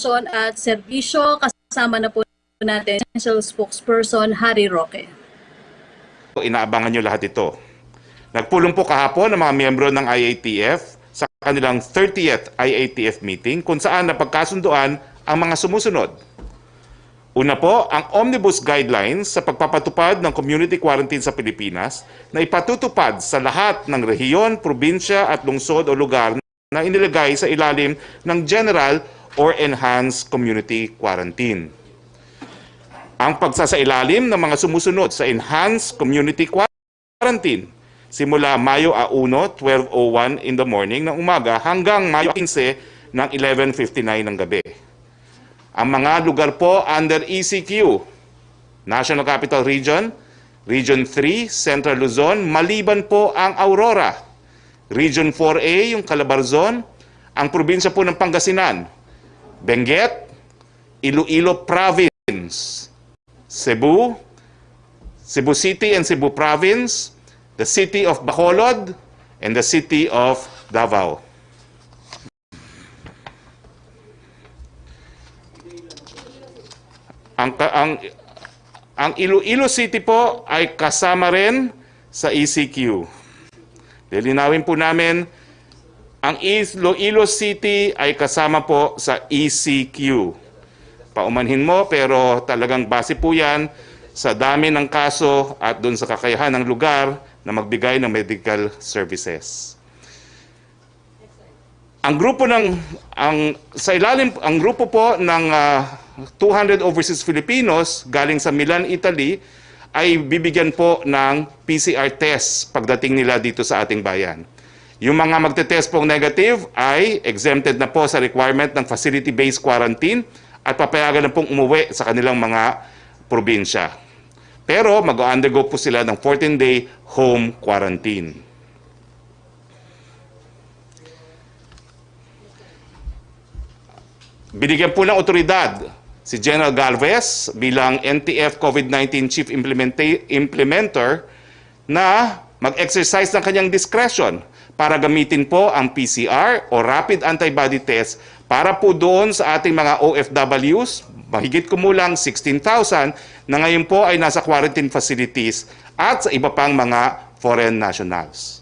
at serbisyo. Kasama na po natin Essential Spokesperson Harry Roque. Inaabangan nyo lahat ito. Nagpulong po kahapon ang mga miyembro ng IATF sa kanilang 30th IATF meeting kung saan napagkasunduan ang mga sumusunod. Una po, ang Omnibus Guidelines sa pagpapatupad ng community quarantine sa Pilipinas na ipatutupad sa lahat ng rehiyon, probinsya at lungsod o lugar na inilagay sa ilalim ng General or Enhanced Community Quarantine. Ang pagsasailalim ng mga sumusunod sa Enhanced Community Quarantine simula Mayo 1, 12:01 in the morning ng umaga hanggang Mayo 15 ng 11:59 ng gabi. Ang mga lugar po under ECQ, National Capital Region, Region 3, Central Luzon, maliban po ang Aurora, Region 4A, yung Calabarzon, ang probinsya po ng Pangasinan, Benguet, Iloilo Province, Cebu, Cebu City and Cebu Province, the City of Bacolod, and the City of Davao. Ang Iloilo City po ay kasama rin sa ECQ. Lilinawin po namin, ang Iloilo City ay kasama po sa ECQ. Paumanhin mo, pero talagang base po yan sa dami ng kaso at doon sa kakayahan ng lugar na magbigay ng medical services. Ang grupo po ng 200 overseas Filipinos galing sa Milan, Italy ay bibigyan po ng PCR test pagdating nila dito sa ating bayan. Yung mga magte-test pong negative ay exempted na po sa requirement ng facility-based quarantine at papayagan na pong umuwi sa kanilang mga probinsya. Pero mag-undergo po sila ng 14-day home quarantine. Binigyan po ng otoridad si General Galvez bilang NTF COVID-19 Chief Implementer na mag-exercise ng kanyang discretion para gamitin po ang PCR o Rapid Antibody Test para po doon sa ating mga OFWs, mahigit kumulang 16,000 na ngayon po ay nasa quarantine facilities at sa iba pang mga foreign nationals.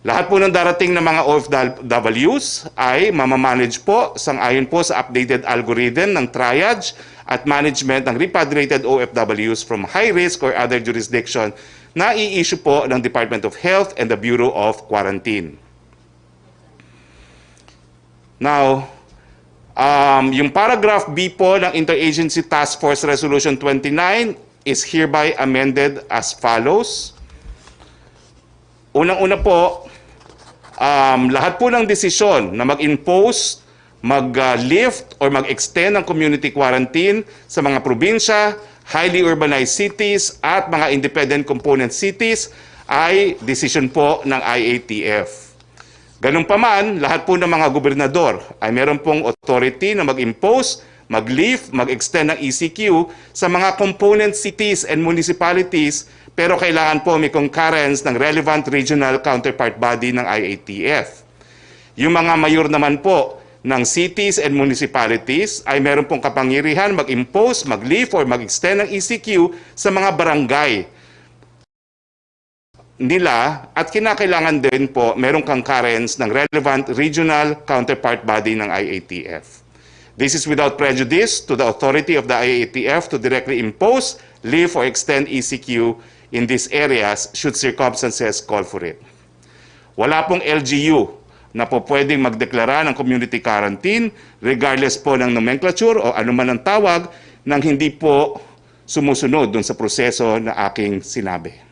Lahat po ng darating na mga OFWs ay mamamanage po sang-ayon po sa updated algorithm ng triage at management ng repatriated OFWs from high risk or other jurisdiction na i-issue po ng Department of Health and the Bureau of Quarantine. Now, yung paragraph B po ng Interagency Task Force Resolution 29 is hereby amended as follows. Unang-una po, lahat po ng desisyon na mag-impose, mag-lift or mag-extend ng community quarantine sa mga probinsya, highly urbanized cities at mga independent component cities ay desisyon po ng IATF. Ganun pa man, lahat po ng mga gobernador ay meron pong authority na mag-impose, mag-lift, mag-extend ng ECQ sa mga component cities and municipalities, pero kailangan po may concurrence ng relevant regional counterpart body ng IATF. Yung mga mayor naman po ng cities and municipalities ay meron pong kapangyarihan mag-impose, mag-lift, or mag-extend ng ECQ sa mga barangay nila at kinakailangan din po merong concurrence ng relevant regional counterpart body ng IATF. This is without prejudice to the authority of the IATF to directly impose, lift, or extend ECQ in these areas should circumstances call for it. Wala pong LGU na po pwedeng magdeklara ng community quarantine regardless po ng nomenclature o anuman ang tawag nang hindi po sumusunod dun sa proseso na aking sinabi.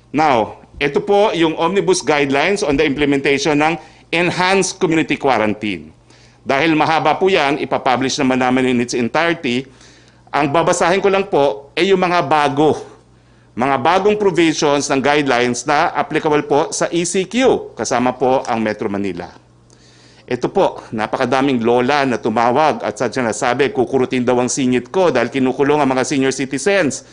Now, ito po yung Omnibus Guidelines on the implementation ng Enhanced Community Quarantine. Dahil mahaba po yan, ipapublish naman namin in its entirety. Ang babasahin ko lang po ay yung mga bagong provisions ng guidelines na applicable po sa ECQ, kasama po ang Metro Manila. Ito po, napakadaming lola na tumawag at sadya nasabi, kukurutin daw ang singit ko dahil kinukulong ang mga senior citizens.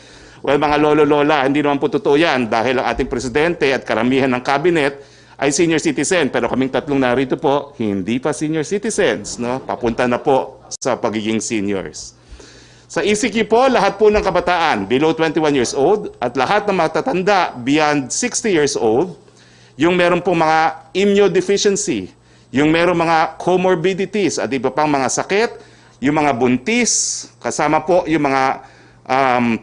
Well, mga lolo-lola, hindi naman po totoo yan dahil ang ating presidente at karamihan ng cabinet ay senior citizen. Pero kaming tatlong narito po, hindi pa senior citizens. No? Papunta na po sa pagiging seniors. Sa ECQ po, lahat po ng kabataan below 21 years old at lahat ng matatanda beyond 60 years old, yung meron pong mga immunodeficiency, yung meron mga comorbidities at iba pang mga sakit, yung mga buntis, kasama po yung mga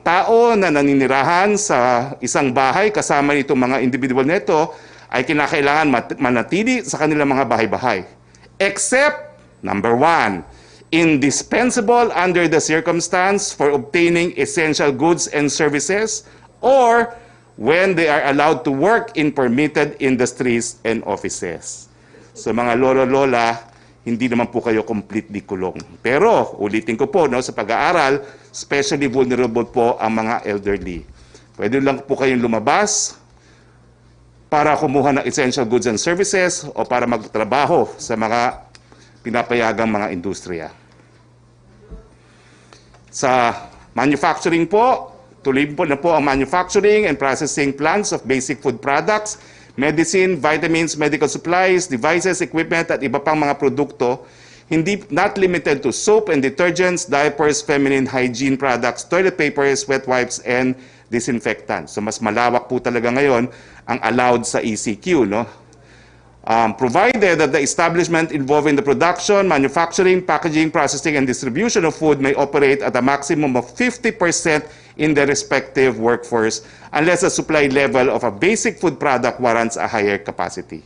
tao na naninirahan sa isang bahay, kasama nitong mga individual nito, ay kinakailangan manatili sa kanilang mga bahay-bahay. Except, number 1, indispensable under the circumstance for obtaining essential goods and services or when they are allowed to work in permitted industries and offices. So mga lolo-lola, hindi naman po kayo completely kulong. Pero, ulitin ko po, no, sa pag-aaral, especially vulnerable po ang mga elderly. Pwede lang po kayong lumabas para kumuha ng essential goods and services o para magtrabaho sa mga pinapayagang mga industriya. Sa manufacturing po, tuloy po na po ang manufacturing and processing plants of basic food products, medicine, vitamins, medical supplies, devices, equipment, at iba pang mga produkto, not limited to soap and detergents, diapers, feminine hygiene products, toilet papers, wet wipes, and disinfectants. So mas malawak po talaga ngayon ang allowed sa ECQ, no? Provided that the establishment involved in the production, manufacturing, packaging, processing, and distribution of food may operate at a maximum of 50% in their respective workforce unless the supply level of a basic food product warrants a higher capacity.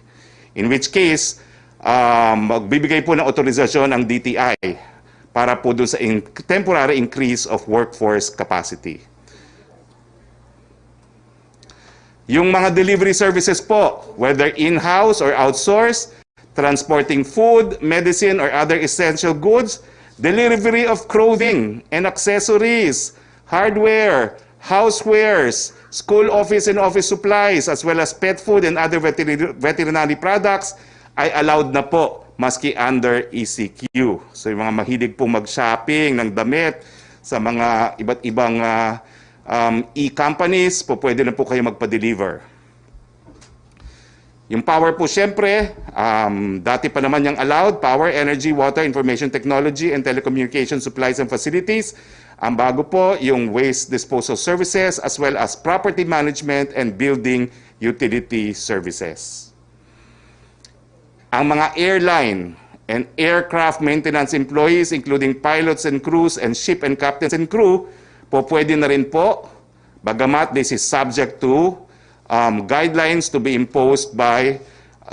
In which case, magbibigay po ng otorisasyon ang DTI para po dun sa temporary increase of workforce capacity. Yung mga delivery services po, whether in-house or outsourced, transporting food, medicine, or other essential goods, delivery of clothing and accessories, hardware, housewares, school office and office supplies, as well as pet food and other veterinary products, ay allowed na po maski under ECQ. So yung mga mahilig pong mag-shopping ng damit sa mga iba't ibang e-companies, po pwede na po kayo magpa-deliver. Yung power po siyempre, dati pa naman yung allowed, power, energy, water, information technology, and telecommunication supplies and facilities. Ang bago po, yung waste disposal services, as well as property management and building utility services. Ang mga airline and aircraft maintenance employees, including pilots and crews and ship and captains and crew, po pwede na rin po, bagamat this is subject to guidelines to be imposed by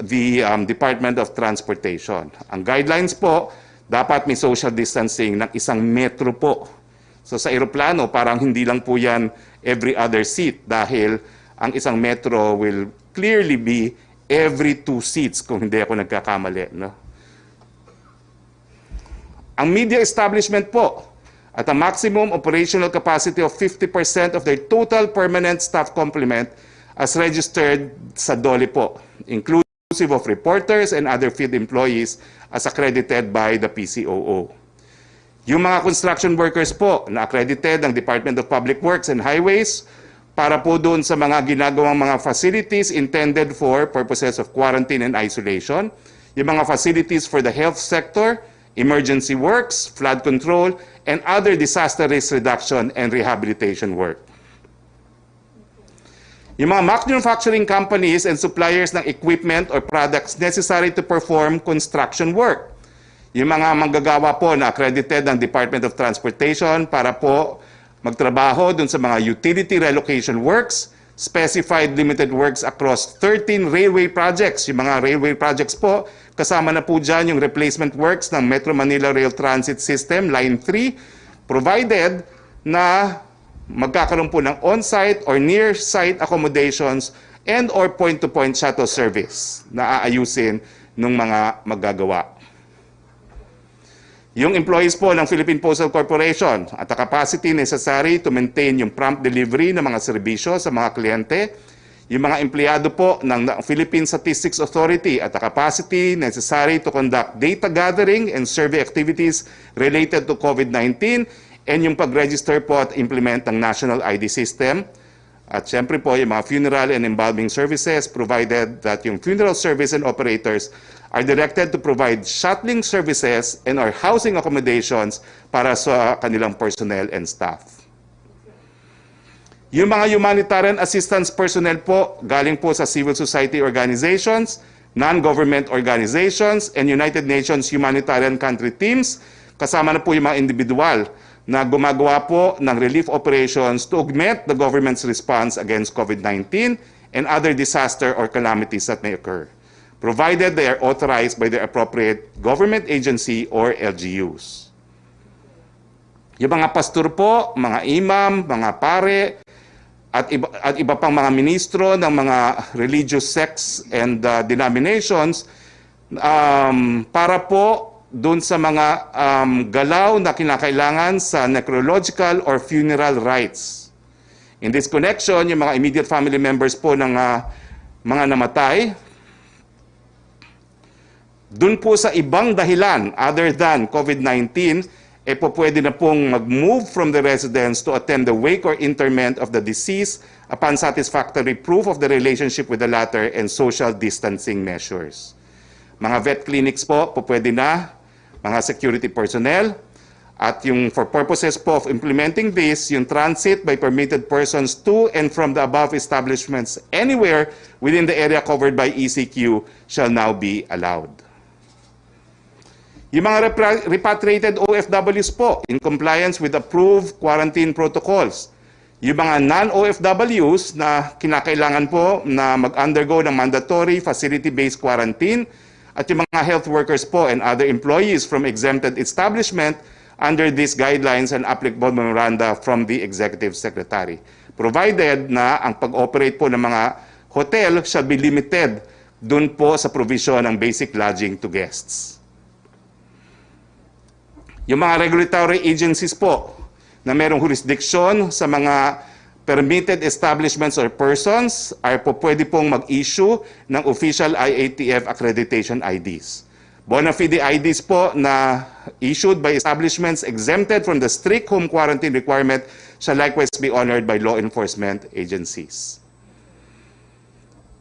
the Department of Transportation. Ang guidelines po, dapat may social distancing ng 1 metro po. So sa eroplano, parang hindi lang po yan every other seat dahil ang 1 metro will clearly be every 2 seats kung hindi ako nagkakamali. No? Ang media establishment po, at a maximum operational capacity of 50% of their total permanent staff complement as registered sa DOLE po, inclusive of reporters and other field employees as accredited by the PCOO. Yung mga construction workers po na accredited ng Department of Public Works and Highways para po doon sa mga ginagawang mga facilities intended for purposes of quarantine and isolation, yung mga facilities for the health sector, emergency works, flood control, and other disaster risk reduction and rehabilitation work. Yung mga manufacturing companies and suppliers ng equipment or products necessary to perform construction work. Yung mga manggagawa po na accredited ng Department of Transportation para po magtrabaho dun sa mga utility relocation works, specified limited works across 13 railway projects. Yung mga railway projects po, kasama na po dyan yung replacement works ng Metro Manila Rail Transit System, Line 3, provided na magkakaroon po ng on-site or near-site accommodations and or point-to-point shuttle service na aayusin ng mga maggagawa. Yung employees po ng Philippine Postal Corporation at the capacity necessary to maintain yung prompt delivery ng mga serbisyo sa mga kliyente, yung mga empleyado po ng Philippine Statistics Authority at the capacity necessary to conduct data gathering and survey activities related to COVID-19, and yung pag-register po at implement ng National ID System, At syempre po, yung mga funeral and embalming services, provided that yung funeral service and operators are directed to provide shuttling services and or housing accommodations para sa kanilang personnel and staff. Yung mga humanitarian assistance personnel po, galing po sa civil society organizations, non-government organizations, and United Nations humanitarian country teams, kasama na po yung mga individual na gumagawa po ng relief operations to augment the government's response against COVID-19 and other disaster or calamities that may occur, provided they are authorized by the appropriate government agency or LGUs. Yung mga pastor po, mga imam, mga pare, at iba pang mga ministro ng mga religious sects and denominations para po doon sa mga galaw na kinakailangan sa necrological or funeral rites. In this connection, yung mga immediate family members po ng mga namatay, doon po sa ibang dahilan other than COVID-19, po pwede na pong mag-move from the residence to attend the wake or interment of the deceased upon satisfactory proof of the relationship with the latter and social distancing measures. Mga vet clinics po pwede na, mga security personnel, at yung for purposes po of implementing this, yung transit by permitted persons to and from the above establishments anywhere within the area covered by ECQ shall now be allowed. Yung mga repatriated OFWs po in compliance with approved quarantine protocols. Yung mga non-OFWs na kinakailangan po na mag-undergo ng mandatory facility-based quarantine at yung mga health workers po and other employees from exempted establishment under these guidelines and applicable memoranda from the Executive Secretary. Provided na ang pag-operate po ng mga hotel shall be limited dun po sa provision ng basic lodging to guests. Yung mga regulatory agencies po na merong jurisdiction sa mga permitted establishments or persons ay po pwede pong mag-issue ng official IATF accreditation IDs. Bona fide IDs po na issued by establishments exempted from the strict home quarantine requirement shall likewise be honored by law enforcement agencies.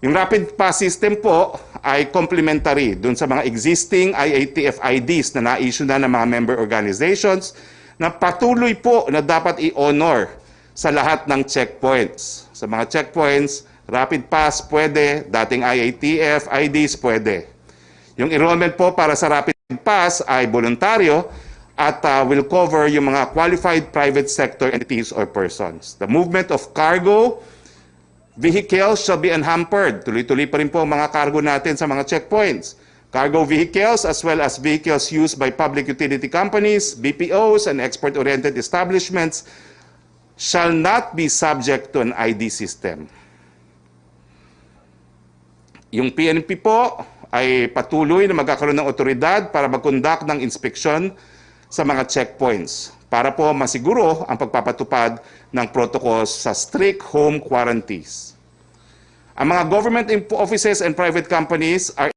Yung rapid pass system po ay complementary dun sa mga existing IATF IDs na na-issue na ng mga member organizations na patuloy po na dapat i-honor sa lahat ng checkpoints. Sa mga checkpoints, rapid pass pwede, dating IATF IDs pwede. Yung enrollment po para sa rapid pass ay voluntaryo at will cover yung mga qualified private sector entities or persons. The movement of cargo vehicles shall be unhampered. Tuloy-tuloy pa rin po ang mga cargo natin sa mga checkpoints. Cargo vehicles as well as vehicles used by public utility companies, BPOs, and export-oriented establishments shall not be subject to an ID system. Yung PNP po ay patuloy na magkakaroon ng otoridad para mag-conduct ng inspeksyon sa mga checkpoints para po masiguro ang pagpapatupad ng protocols sa strict home quarantines. Ang mga government offices and private companies are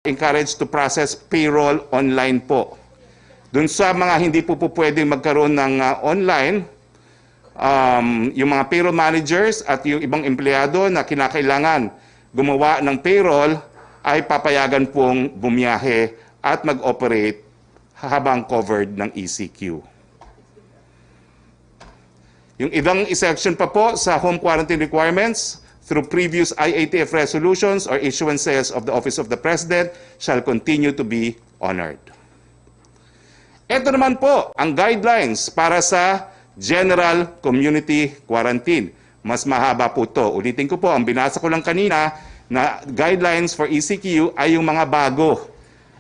encouraged to process payroll online po. Doon sa mga hindi po pwedeng magkaroon ng online, yung mga payroll managers at yung ibang empleyado na kinakailangan gumawa ng payroll ay papayagan pong bumiyahe at mag-operate habang covered ng ECQ. Yung ibang section pa po sa home quarantine requirements through previous IATF resolutions or issuances of the Office of the President shall continue to be honored. Ito naman po ang guidelines para sa general community quarantine. Mas mahaba po ito. Ulitin ko po, ang binasa ko lang kanina na guidelines for ECQ ay yung mga bago.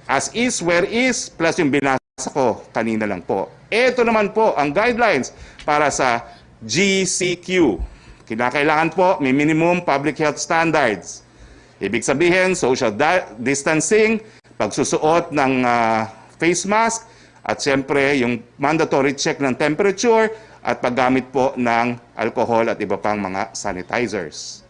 As is, where is, plus yung binasa ko kanina lang po. Ito naman po ang guidelines para sa GCQ. Kinakailangan po may minimum public health standards. Ibig sabihin, social distancing, pagsusuot ng face mask, at siyempre yung mandatory check ng temperature at paggamit po ng alcohol at iba pang mga sanitizers.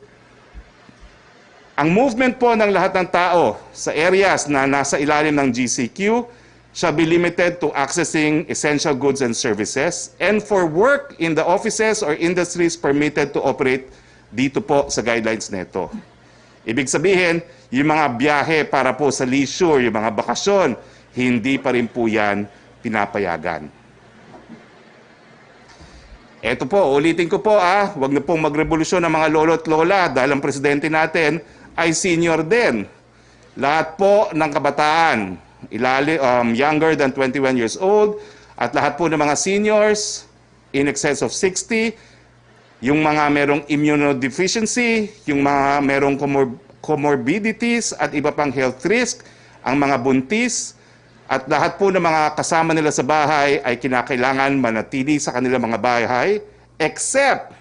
Ang movement po ng lahat ng tao sa areas na nasa ilalim ng GCQ shall be limited to accessing essential goods and services, and for work in the offices or industries permitted to operate dito po sa guidelines nito. Ibig sabihin, yung mga biyahe para po sa leisure, yung mga bakasyon, hindi pa rin po yan pinapayagan. Eto po, ulitin ko po wag na pong magrevolusyon ng mga lolo at lola dahil ang presidente natin ay senior din. Lahat po ng kabataan, younger than 21 years old, at lahat po ng mga seniors in excess of 60, yung mga merong immunodeficiency, yung mga merong comorbidities at iba pang health risk, ang mga buntis, at lahat po ng mga kasama nila sa bahay ay kinakailangan manatili sa kanilang mga bahay, except,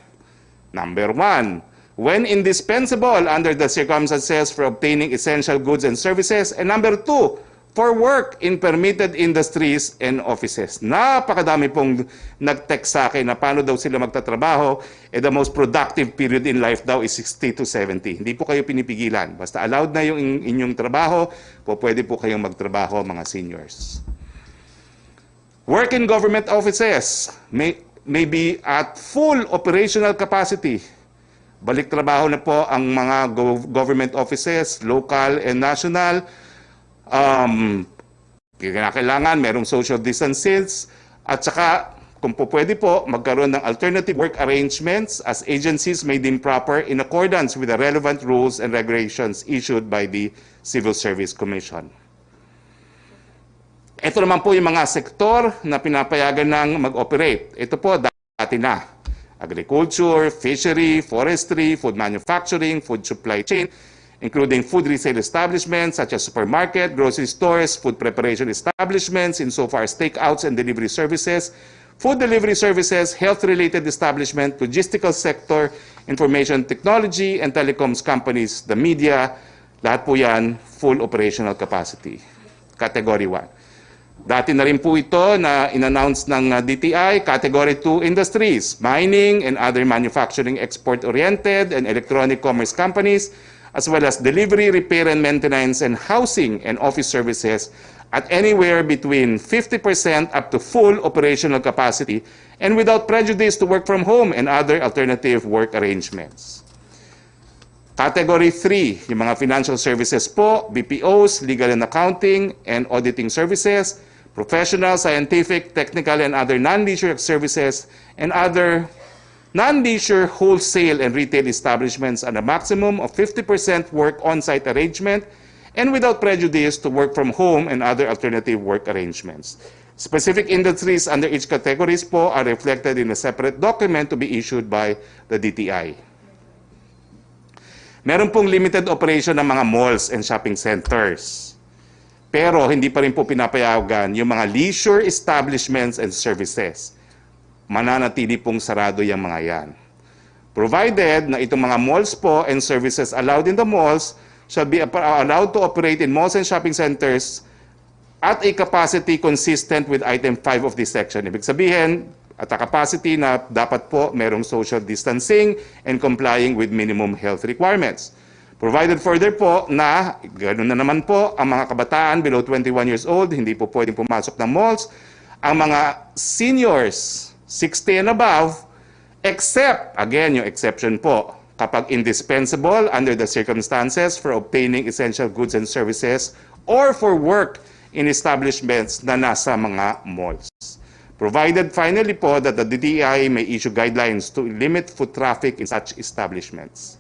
number 1, when indispensable under the circumstances for obtaining essential goods and services, and number 2, for work in permitted industries and offices. Napakadami pong nag-text sa akin na paano daw sila magtatrabaho, the most productive period in life daw is 60 to 70. Hindi po kayo pinipigilan. Basta allowed na yung inyong trabaho, pwede po kayong magtrabaho mga seniors. Work in government offices may be at full operational capacity. Balik trabaho na po ang mga government offices, local and national. Kailangan merong social distances at saka kung po pwede po magkaroon ng alternative work arrangements as agencies may deem proper in accordance with the relevant rules and regulations issued by the Civil Service Commission. Ito naman po yung mga sektor na pinapayagan ng mag-operate. Ito po dati na. Agriculture, fishery, forestry, food manufacturing, food supply chain, including food resale establishments such as supermarket, grocery stores, food preparation establishments insofar as takeouts and delivery services, food delivery services, health-related establishment, logistical sector, information technology, and telecoms companies, the media, lahat po yan, full operational capacity. Category 1. Dati na rin po ito na in-announce ng DTI, Category 2 industries, mining and other manufacturing export-oriented and electronic commerce companies, as well as delivery, repair and maintenance, and housing and office services at anywhere between 50% up to full operational capacity and without prejudice to work from home and other alternative work arrangements. Category 3, yung mga financial services po, BPOs, legal and accounting, and auditing services, professional, scientific, technical, and other non-leisure services, and other non-leisure wholesale and retail establishments at a maximum of 50% work on-site arrangement and without prejudice to work from home and other alternative work arrangements. Specific industries under each categories po are reflected in a separate document to be issued by the DTI. Meron pong limited operation ng mga malls and shopping centers. Pero hindi pa rin po pinapayagan yung mga leisure establishments and services. Mananatili pong sarado yung mga yan. Provided na itong mga malls po and services allowed in the malls shall be allowed to operate in malls and shopping centers at a capacity consistent with item 5 of this section. Ibig sabihin, at a capacity na dapat po merong social distancing and complying with minimum health requirements. Provided further po na, ganoon na naman po, ang mga kabataan below 21 years old, hindi po pwedeng pumasok ng malls. Ang mga seniors, 60 and above, except, again, yung exception po, kapag indispensable under the circumstances for obtaining essential goods and services or for work in establishments na nasa mga malls. Provided finally po that the DTI may issue guidelines to limit foot traffic in such establishments.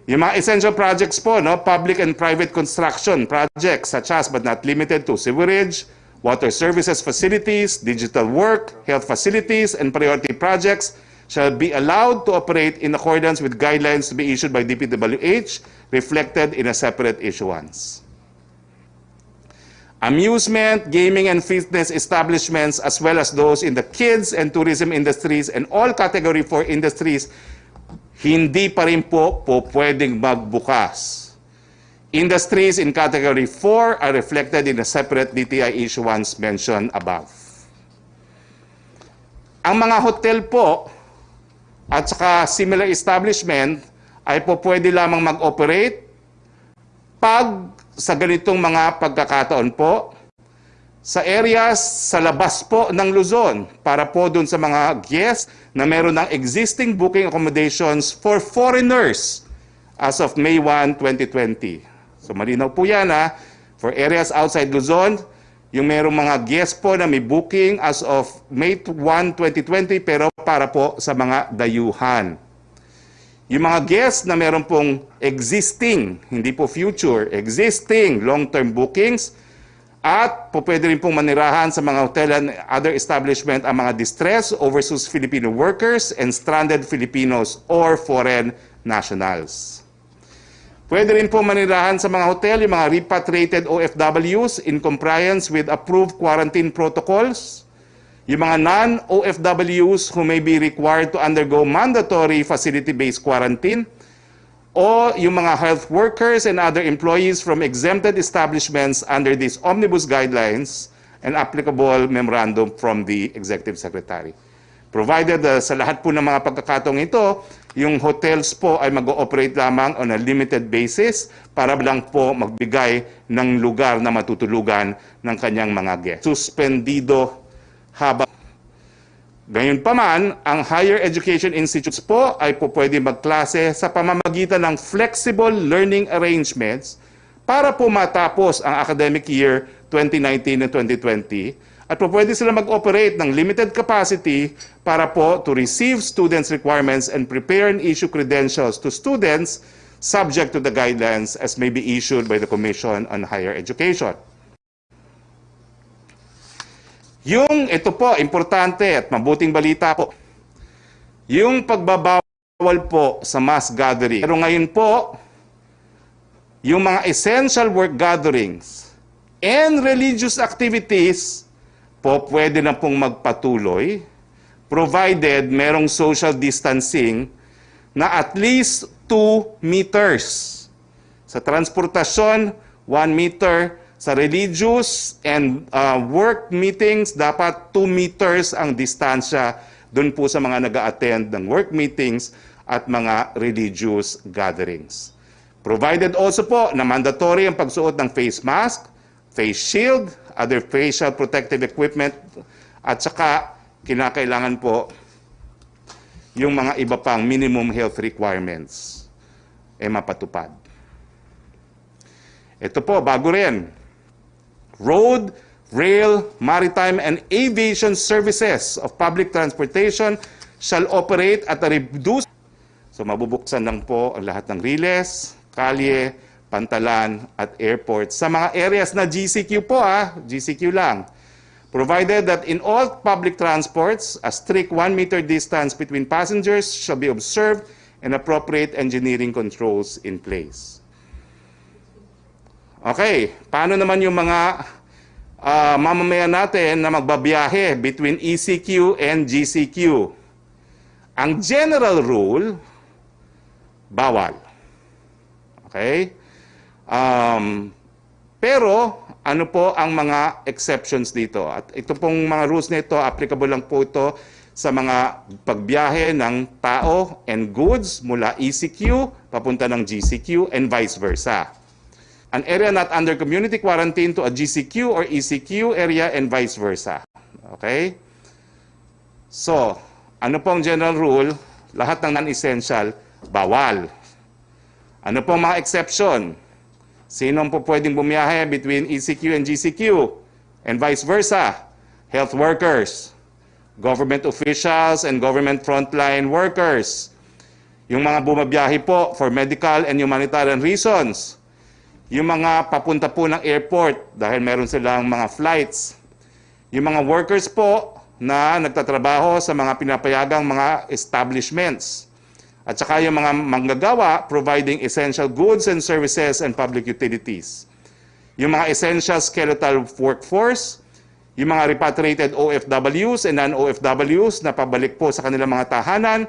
Yung mga essential projects po, public and private construction projects such as but not limited to sewerage, water services facilities, digital work, health facilities, and priority projects shall be allowed to operate in accordance with guidelines to be issued by DPWH, reflected in a separate issuance. Amusement, gaming, and fitness establishments, as well as those in the kids and tourism industries and all Category 4 industries, hindi pa rin po pwedeng magbukas. Industries in Category 4 are reflected in a separate DTI issuance mentioned above. Ang mga hotel po at saka similar establishment ay po pwede lamang mag-operate pag sa ganitong mga pagkakataon po, sa areas sa labas po ng Luzon para po dun sa mga guests na meron ng existing booking accommodations for foreigners as of May 1, 2020. So malinaw po yan ha. For areas outside Luzon, yung merong mga guests po na may booking as of May 1, 2020 pero para po sa mga dayuhan. Yung mga guests na meron pong existing, hindi po future, existing long-term bookings at po pwede rin pong manirahan sa mga hotel and other establishment ang mga distressed overseas Filipino workers and stranded Filipinos or foreign nationals. Pwede rin pong manirahan sa mga hotel yung mga repatriated OFWs in compliance with approved quarantine protocols, yung mga non-OFWs who may be required to undergo mandatory facility-based quarantine, o yung mga health workers and other employees from exempted establishments under these omnibus guidelines and applicable memorandum from the Executive Secretary. Provided sa lahat po ng mga pagkakataong ito, yung hotels po ay mag-ooperate lamang on a limited basis para lang po magbigay ng lugar na matutulugan ng kanyang mga guests. Suspendido habang Gayunpaman, ang higher education institutes po ay po pwede magklase sa pamamagitan ng flexible learning arrangements para po matapos ang academic year 2019 and 2020 at po pwede sila mag-operate ng limited capacity para po to receive students' requirements and prepare and issue credentials to students subject to the guidelines as may be issued by the Commission on Higher Education. Yung ito po, importante at mabuting balita po, yung pagbabawal po sa mass gathering. Pero ngayon po, yung mga essential work gatherings and religious activities po pwede na pong magpatuloy provided merong social distancing na at least 2 meters. Sa transportasyon, 1 meter. Sa religious and work meetings, dapat 2 meters ang distansya doon po sa mga nag-a-attend ng work meetings at mga religious gatherings. Provided also po na mandatory ang pagsuot ng face mask, face shield, other facial protective equipment, at saka kinakailangan po yung mga iba pang minimum health requirements ay mapatupad. Ito po, bago rin. Road, rail, maritime, and aviation services of public transportation shall operate at a reduced. So mabubuksan lang po ang lahat ng riles, kalye, pantalan, at airport sa mga areas na GCQ po GCQ lang. Provided that in all public transports, a strict 1 meter distance between passengers shall be observed and appropriate engineering controls in place. Okay, paano naman yung mga mamamayan natin na magbabiyahe between ECQ and GCQ? Ang general rule, bawal. Okay? Pero, ano po ang mga exceptions dito? At ito pong mga rules nito, applicable lang po ito sa mga pagbiyahe ng tao and goods mula ECQ papunta ng GCQ and vice versa. An area not under community quarantine to a GCQ or ECQ area and vice versa. Okay? So, ano pong general rule? Lahat ng non-essential, bawal. Ano pong mga exception? Sino po pwedeng bumiyahe between ECQ and GCQ and vice versa? Health workers, government officials and government frontline workers. Yung mga bumabiyahe po for medical and humanitarian reasons. Yung mga papunta po ng airport dahil meron silang mga flights. Yung mga workers po na nagtatrabaho sa mga pinapayagang mga establishments. At saka yung mga manggagawa providing essential goods and services and public utilities. Yung mga essential skeletal workforce, yung mga repatriated OFWs and non-OFWs na pabalik po sa kanilang mga tahanan,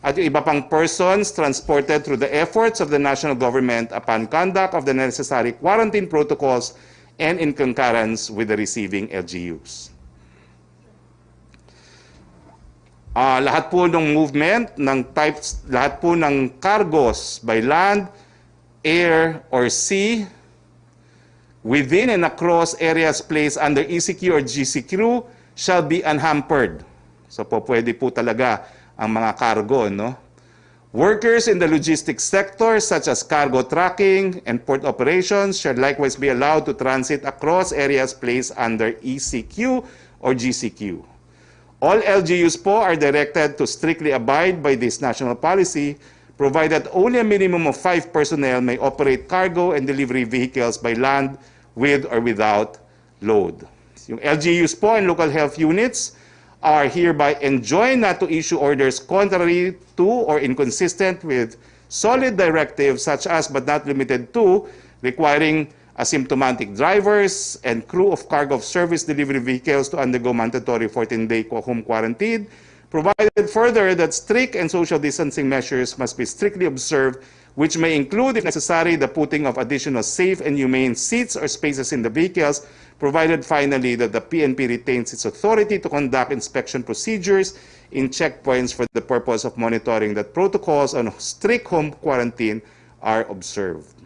at yung iba pang persons transported through the efforts of the national government upon conduct of the necessary quarantine protocols and in concurrence with the receiving LGUs. Lahat po ng movement, ng types, lahat po ng cargos by land, air, or sea, within and across areas placed under ECQ or GCQ shall be unhampered. So po pwede po talaga ang mga cargo, no? Workers in the logistics sector such as cargo tracking and port operations shall likewise be allowed to transit across areas placed under ECQ or GCQ. All LGUs po are directed to strictly abide by this national policy, provided only a minimum of 5 personnel may operate cargo and delivery vehicles by land with or without load. Yung LGUs po and local health units are hereby enjoined not to issue orders contrary to or inconsistent with solid directives such as but not limited to requiring asymptomatic drivers and crew of cargo of service delivery vehicles to undergo mandatory 14-day home quarantine, provided further that strict and social distancing measures must be strictly observed, which may include, if necessary, the putting of additional safe and humane seats or spaces in the vehicles, provided finally that the PNP retains its authority to conduct inspection procedures in checkpoints for the purpose of monitoring that protocols on strict home quarantine are observed.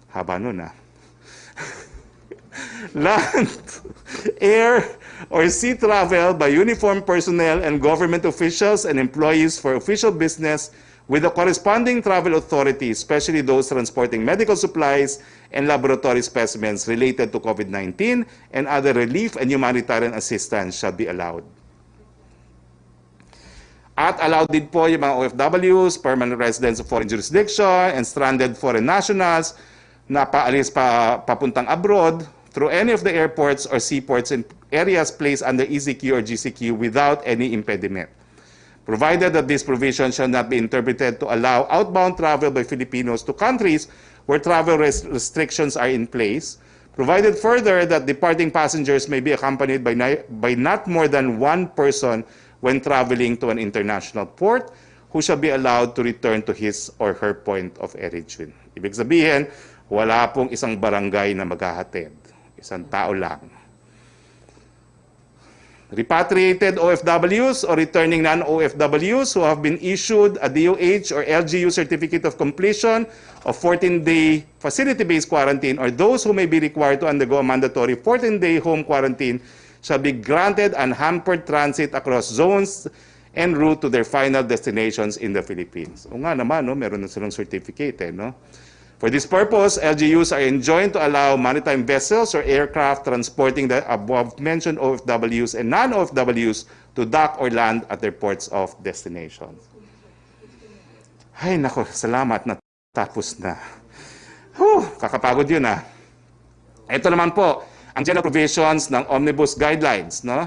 Haba nun, ah. Land, air, or sea travel by uniformed personnel and government officials and employees for official business with the corresponding travel authority, especially those transporting medical supplies and laboratory specimens related to COVID-19 and other relief and humanitarian assistance shall be allowed. At allowed din po yung mga OFWs, permanent residents of foreign jurisdiction, and stranded foreign nationals na paalis papuntang abroad through any of the airports or seaports in areas placed under ECQ or GCQ without any impediment, provided that this provision shall not be interpreted to allow outbound travel by Filipinos to countries where travel restrictions are in place, provided further that departing passengers may be accompanied by not more than one person when traveling to an international port, who shall be allowed to return to his or her point of origin. Ibig sabihin, wala pong isang barangay na maghahatid. Isang tao lang. Repatriated OFWs or returning non-OFWs who have been issued a DOH or LGU certificate of completion of 14-day facility-based quarantine, or those who may be required to undergo a mandatory 14-day home quarantine shall be granted unhampered transit across zones en route to their final destinations in the Philippines. O nga naman, no, meron na silang certificate, no? For this purpose, LGUs are enjoined to allow maritime vessels or aircraft transporting the above-mentioned OFWs and non-OFWs to dock or land at their ports of destination. Ay, nako, salamat na tapos na. Kakapagod yun, ah. Ito naman po, ang general provisions ng Omnibus Guidelines, no?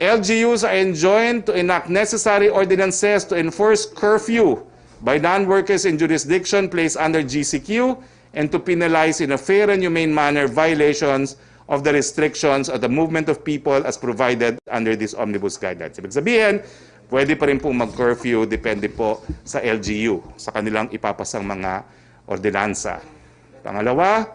LGUs are enjoined to enact necessary ordinances to enforce curfew by non-workers in jurisdiction placed under GCQ and to penalize in a fair and humane manner violations of the restrictions of the movement of people as provided under these Omnibus Guidelines. Ibig sabihin, pwede pa rin po mag-curfew, depende po sa LGU, sa kanilang ipapasang mga ordinansa. Pangalawa,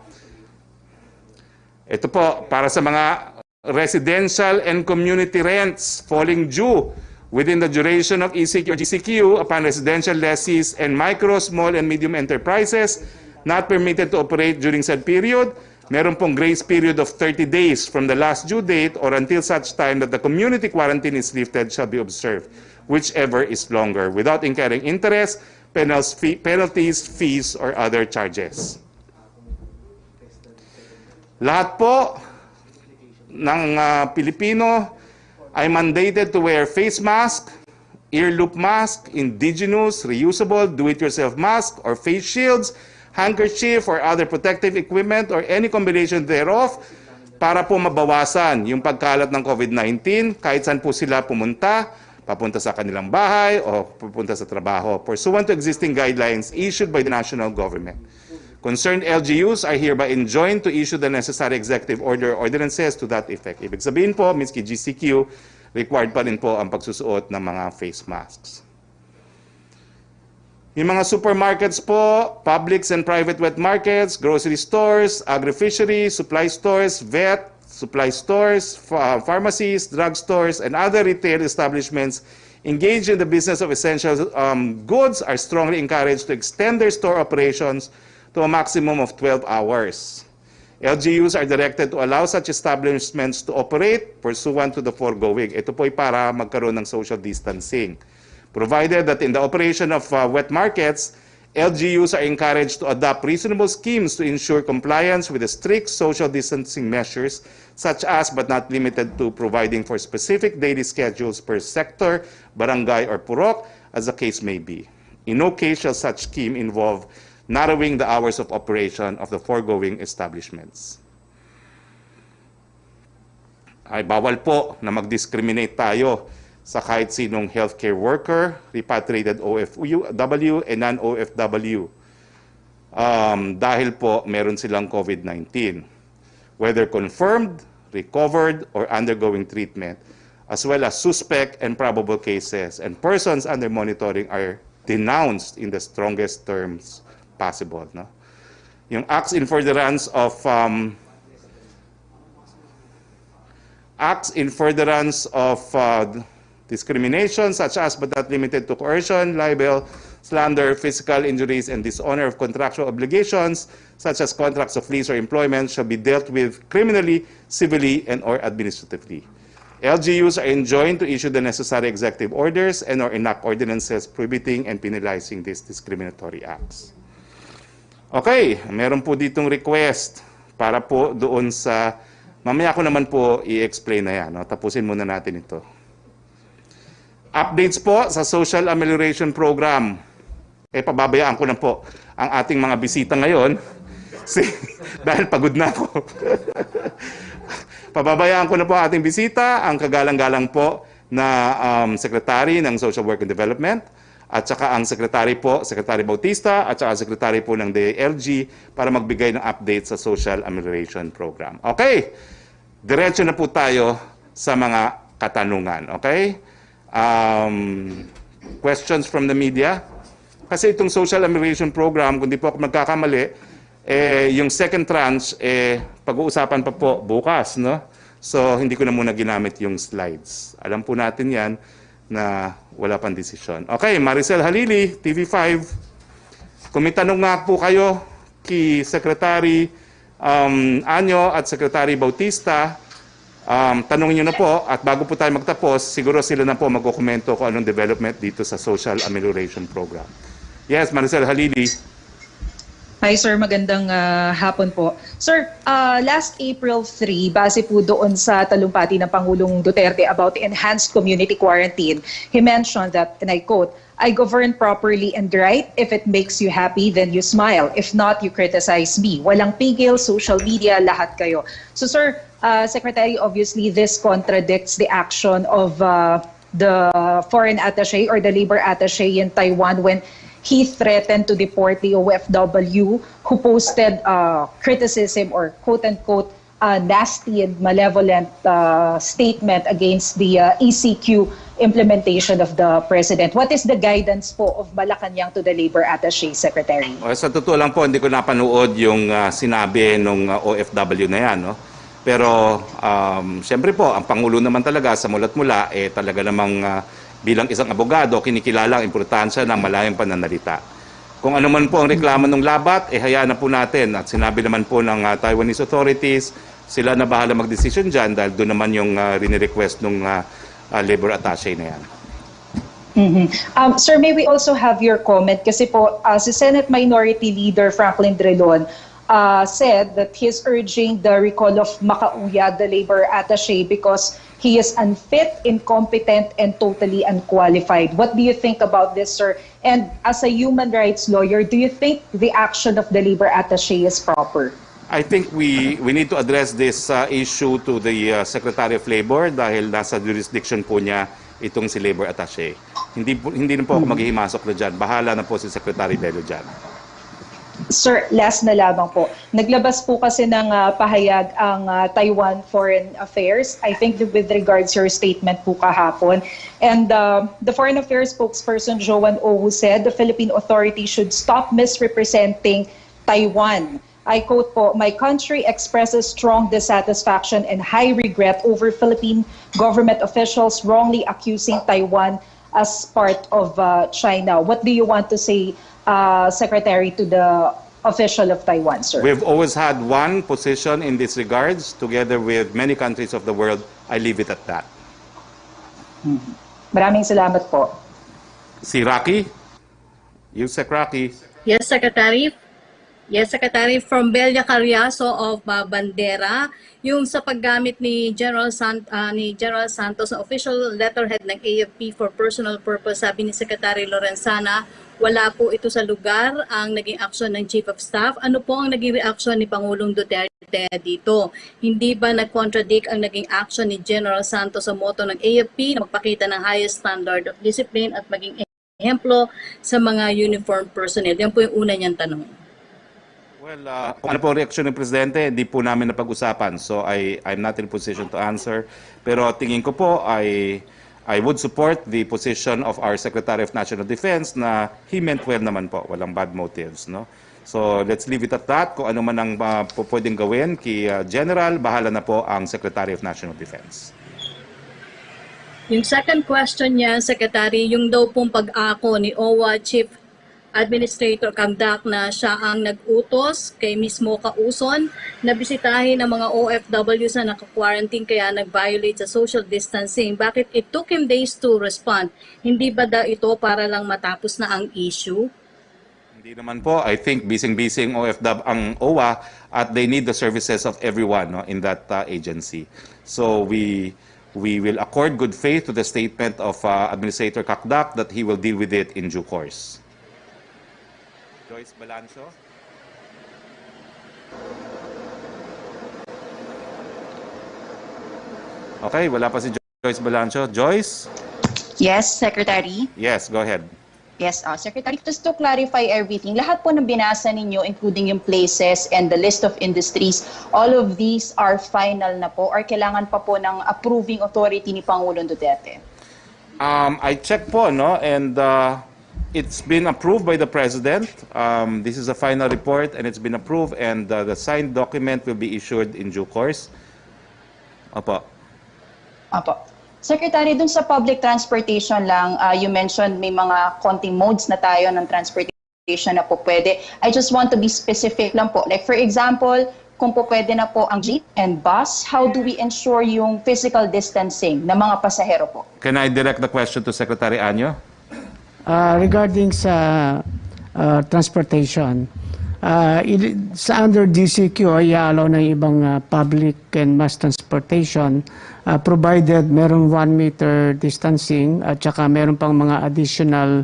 ito po, para sa mga residential and community rents falling due within the duration of ECQ or GCQ upon residential lessees and micro, small, and medium enterprises not permitted to operate during said period, meron pong grace period of 30 days from the last due date or until such time that the community quarantine is lifted shall be observed, whichever is longer, without incurring interest, penalties, fees, or other charges. Lahat po ng Pilipino ay mandated to wear face mask, ear loop mask, indigenous, reusable, do-it-yourself mask, or face shields, handkerchief, or other protective equipment, or any combination thereof, para po mabawasan yung pagkalat ng COVID-19 kahit saan po sila pumunta, papunta sa kanilang bahay o pupunta sa trabaho, pursuant to existing guidelines issued by the national government. Concerned LGUs are hereby enjoined to issue the necessary executive order or ordinances to that effect. Ibig sabihin po, miski GCQ, required pa rin po ang pagsusuot ng mga face masks. Yung mga supermarkets po, publics and private wet markets, grocery stores, agri-fisheries, supply stores, vet, supply stores, pharmacies, drug stores, and other retail establishments engaged in the business of essential goods are strongly encouraged to extend their store operations to a maximum of 12 hours. LGUs are directed to allow such establishments to operate pursuant to the foregoing. Ito po ay para magkaroon ng social distancing. Provided that in the operation of wet markets, LGUs are encouraged to adopt reasonable schemes to ensure compliance with the strict social distancing measures, such as but not limited to providing for specific daily schedules per sector, barangay, or purok, as the case may be. In no case shall such scheme involve narrowing the hours of operation of the foregoing establishments. Ay bawal po na mag-discriminate tayo sa kahit sinong healthcare worker, repatriated OFW, and non-OFW dahil po meron silang COVID-19. Whether confirmed, recovered, or undergoing treatment, as well as suspect and probable cases, and persons under monitoring are denounced in the strongest terms possible. No? Yung acts in furtherance of discrimination, such as but not limited to coercion, libel, slander, physical injuries, and dishonor of contractual obligations, such as contracts of lease or employment, shall be dealt with criminally, civilly, and/or administratively. LGUs are enjoined to issue the necessary executive orders and/or enact ordinances prohibiting and penalizing these discriminatory acts. Okay, meron po ditong request para po doon sa, mamaya ko naman po i-explain na yan. No? Tapusin muna natin ito. Updates po sa Social Amelioration Program. Pababayaan ko na po ang ating mga bisita ngayon dahil pagod na ako. Pababayaan ko na po ang ating bisita, ang kagalang-galang po na Secretary ng Social Work and Development, at saka ang Secretary Bautista, at saka ang Secretary po ng DILG para magbigay ng update sa Social Amelioration Program. Okay, diretso na po tayo sa mga katanungan. Okay? Questions from the media? Kasi itong Social Amelioration Program, kung di po ako magkakamali, yung second tranche, pag-uusapan pa po bukas. No? So, hindi ko na muna ginamit yung slides. Alam po natin yan na wala pang desisyon. Okay, Maricel Halili, TV5. Kung may tanong nga po kayo kay Secretary Anyo at Secretary Bautista, tanongin nyo na po at bago po tayo magtapos, siguro sila na po magkukomento kung anong development dito sa Social Amelioration Program. Yes, Maricel Halili. Hi sir, magandang hapon po. Sir, last April 3, base po doon sa talumpati ng Pangulong Duterte about the enhanced community quarantine, he mentioned that, and I quote, "I govern properly and right. If it makes you happy, then you smile. If not, you criticize me. Walang pigil, social media, lahat kayo." So sir, Secretary, obviously this contradicts the action of the foreign attaché or the labor attaché in Taiwan when he threatened to deport the OFW who posted criticism or quote-unquote nasty and malevolent statement against the ECQ implementation of the President. What is the guidance po of Malacanang to the Labor Attaché, Secretary? Sa totoo lang po, hindi ko napanood yung sinabi ng OFW na yan. No? Pero siyempre po, ang Pangulo naman talaga sa mulat mula, talaga namang bilang isang abogado, kinikilala ang importansya ng malayang pananalita. Kung ano man po ang reklamo ng labat, hayaan na po natin. At sinabi naman po ng Taiwanese authorities, sila na bahala mag-decision dyan dahil doon naman yung rinirequest ng labor attaché na yan. Sir, may we also have your comment? Kasi po, si Senate Minority Leader Franklin Drilon said that he is urging the recall of Makauya, the labor attaché, because he is unfit, incompetent, and totally unqualified. What do you think about this, sir? And as a human rights lawyer, do you think the action of the labor attaché is proper? I think we need to address this issue to the Secretary of Labor dahil nasa jurisdiction po niya itong si labor attaché. Hindi na po ako maghihimasok na dyan. Bahala na po si Secretary Bello dyan. Sir, last na lamang po. Naglabas po kasi ng pahayag ang Taiwan Foreign Affairs, I think with regards to your statement po kahapon. And the Foreign Affairs spokesperson Joanne Oh said the Philippine authorities should stop misrepresenting Taiwan. I quote po, "My country expresses strong dissatisfaction and high regret over Philippine government officials wrongly accusing Taiwan as part of China." What do you want to say, Secretary, to the official of Taiwan, sir? We've always had one position in this regards, together with many countries of the world. I leave it at that. Maraming salamat po. Si Roque? Yusek Roque. Yes, Secretary. Yes, Secretary, from Belia Carriazo of Bandera, yung sa paggamit ni General Santos sa official letterhead ng AFP for personal purpose, sabi ni Secretary Lorenzana, wala po ito sa lugar ang naging aksyon ng Chief of Staff. Ano po ang naging reaksyon ni Pangulong Duterte dito? Hindi ba nag-contradict ang naging action ni General Santos sa motto ng AFP na magpakita ng highest standard of discipline at maging ehemplo sa mga uniformed personnel? Yan po yung una niyang tanong. Well, kung ano po reaksyon ng Presidente, hindi po namin napag-usapan. So I'm not in position to answer. Pero tingin ko po, I would support the position of our Secretary of National Defense na he meant well naman po, walang bad motives. No? So let's leave it at that. Kung ano man ang pwedeng gawin kay General, bahala na po ang Secretary of National Defense. Yung second question niya, Secretary, yung daw pong pag-ako ni OWA Chief Administrator Kamdak na siya ang nag-utos kay mismo Kauson na bisitahin ang mga OFWs na naka-quarantine kaya nag-violate sa social distancing. Bakit it took him days to respond? Hindi ba daw ito para lang matapos na ang issue? Hindi naman po. I think bising-bising OFW ang OWA at they need the services of everyone, no, in that agency. So we will accord good faith to the statement of Administrator Kakdak that he will deal with it in due course. Joyce Balancho. Okay, wala pa si Joyce Balancho. Joyce? Yes, Secretary. Yes, go ahead. Yes, Secretary. Just to clarify everything, lahat po ng binasa ninyo, including yung places and the list of industries, all of these are final na po or kailangan pa po ng approving authority ni Pangulong Duterte? I checked po, no, and it's been approved by the President. This is a final report and it's been approved and the signed document will be issued in due course. Opo. Apo. Secretary, dun sa public transportation lang, you mentioned may mga konting modes na tayo ng transportation na po pwede. I just want to be specific lang po. Like for example, kung po pwede na po ang jeep and bus, how do we ensure yung physical distancing ng mga pasahero po? Can I direct the question to Secretary Anyo? Regarding sa transportation, sa under DCQ ay allow ng ibang public and mass transportation provided merong 1 meter distancing at saka meron pang mga additional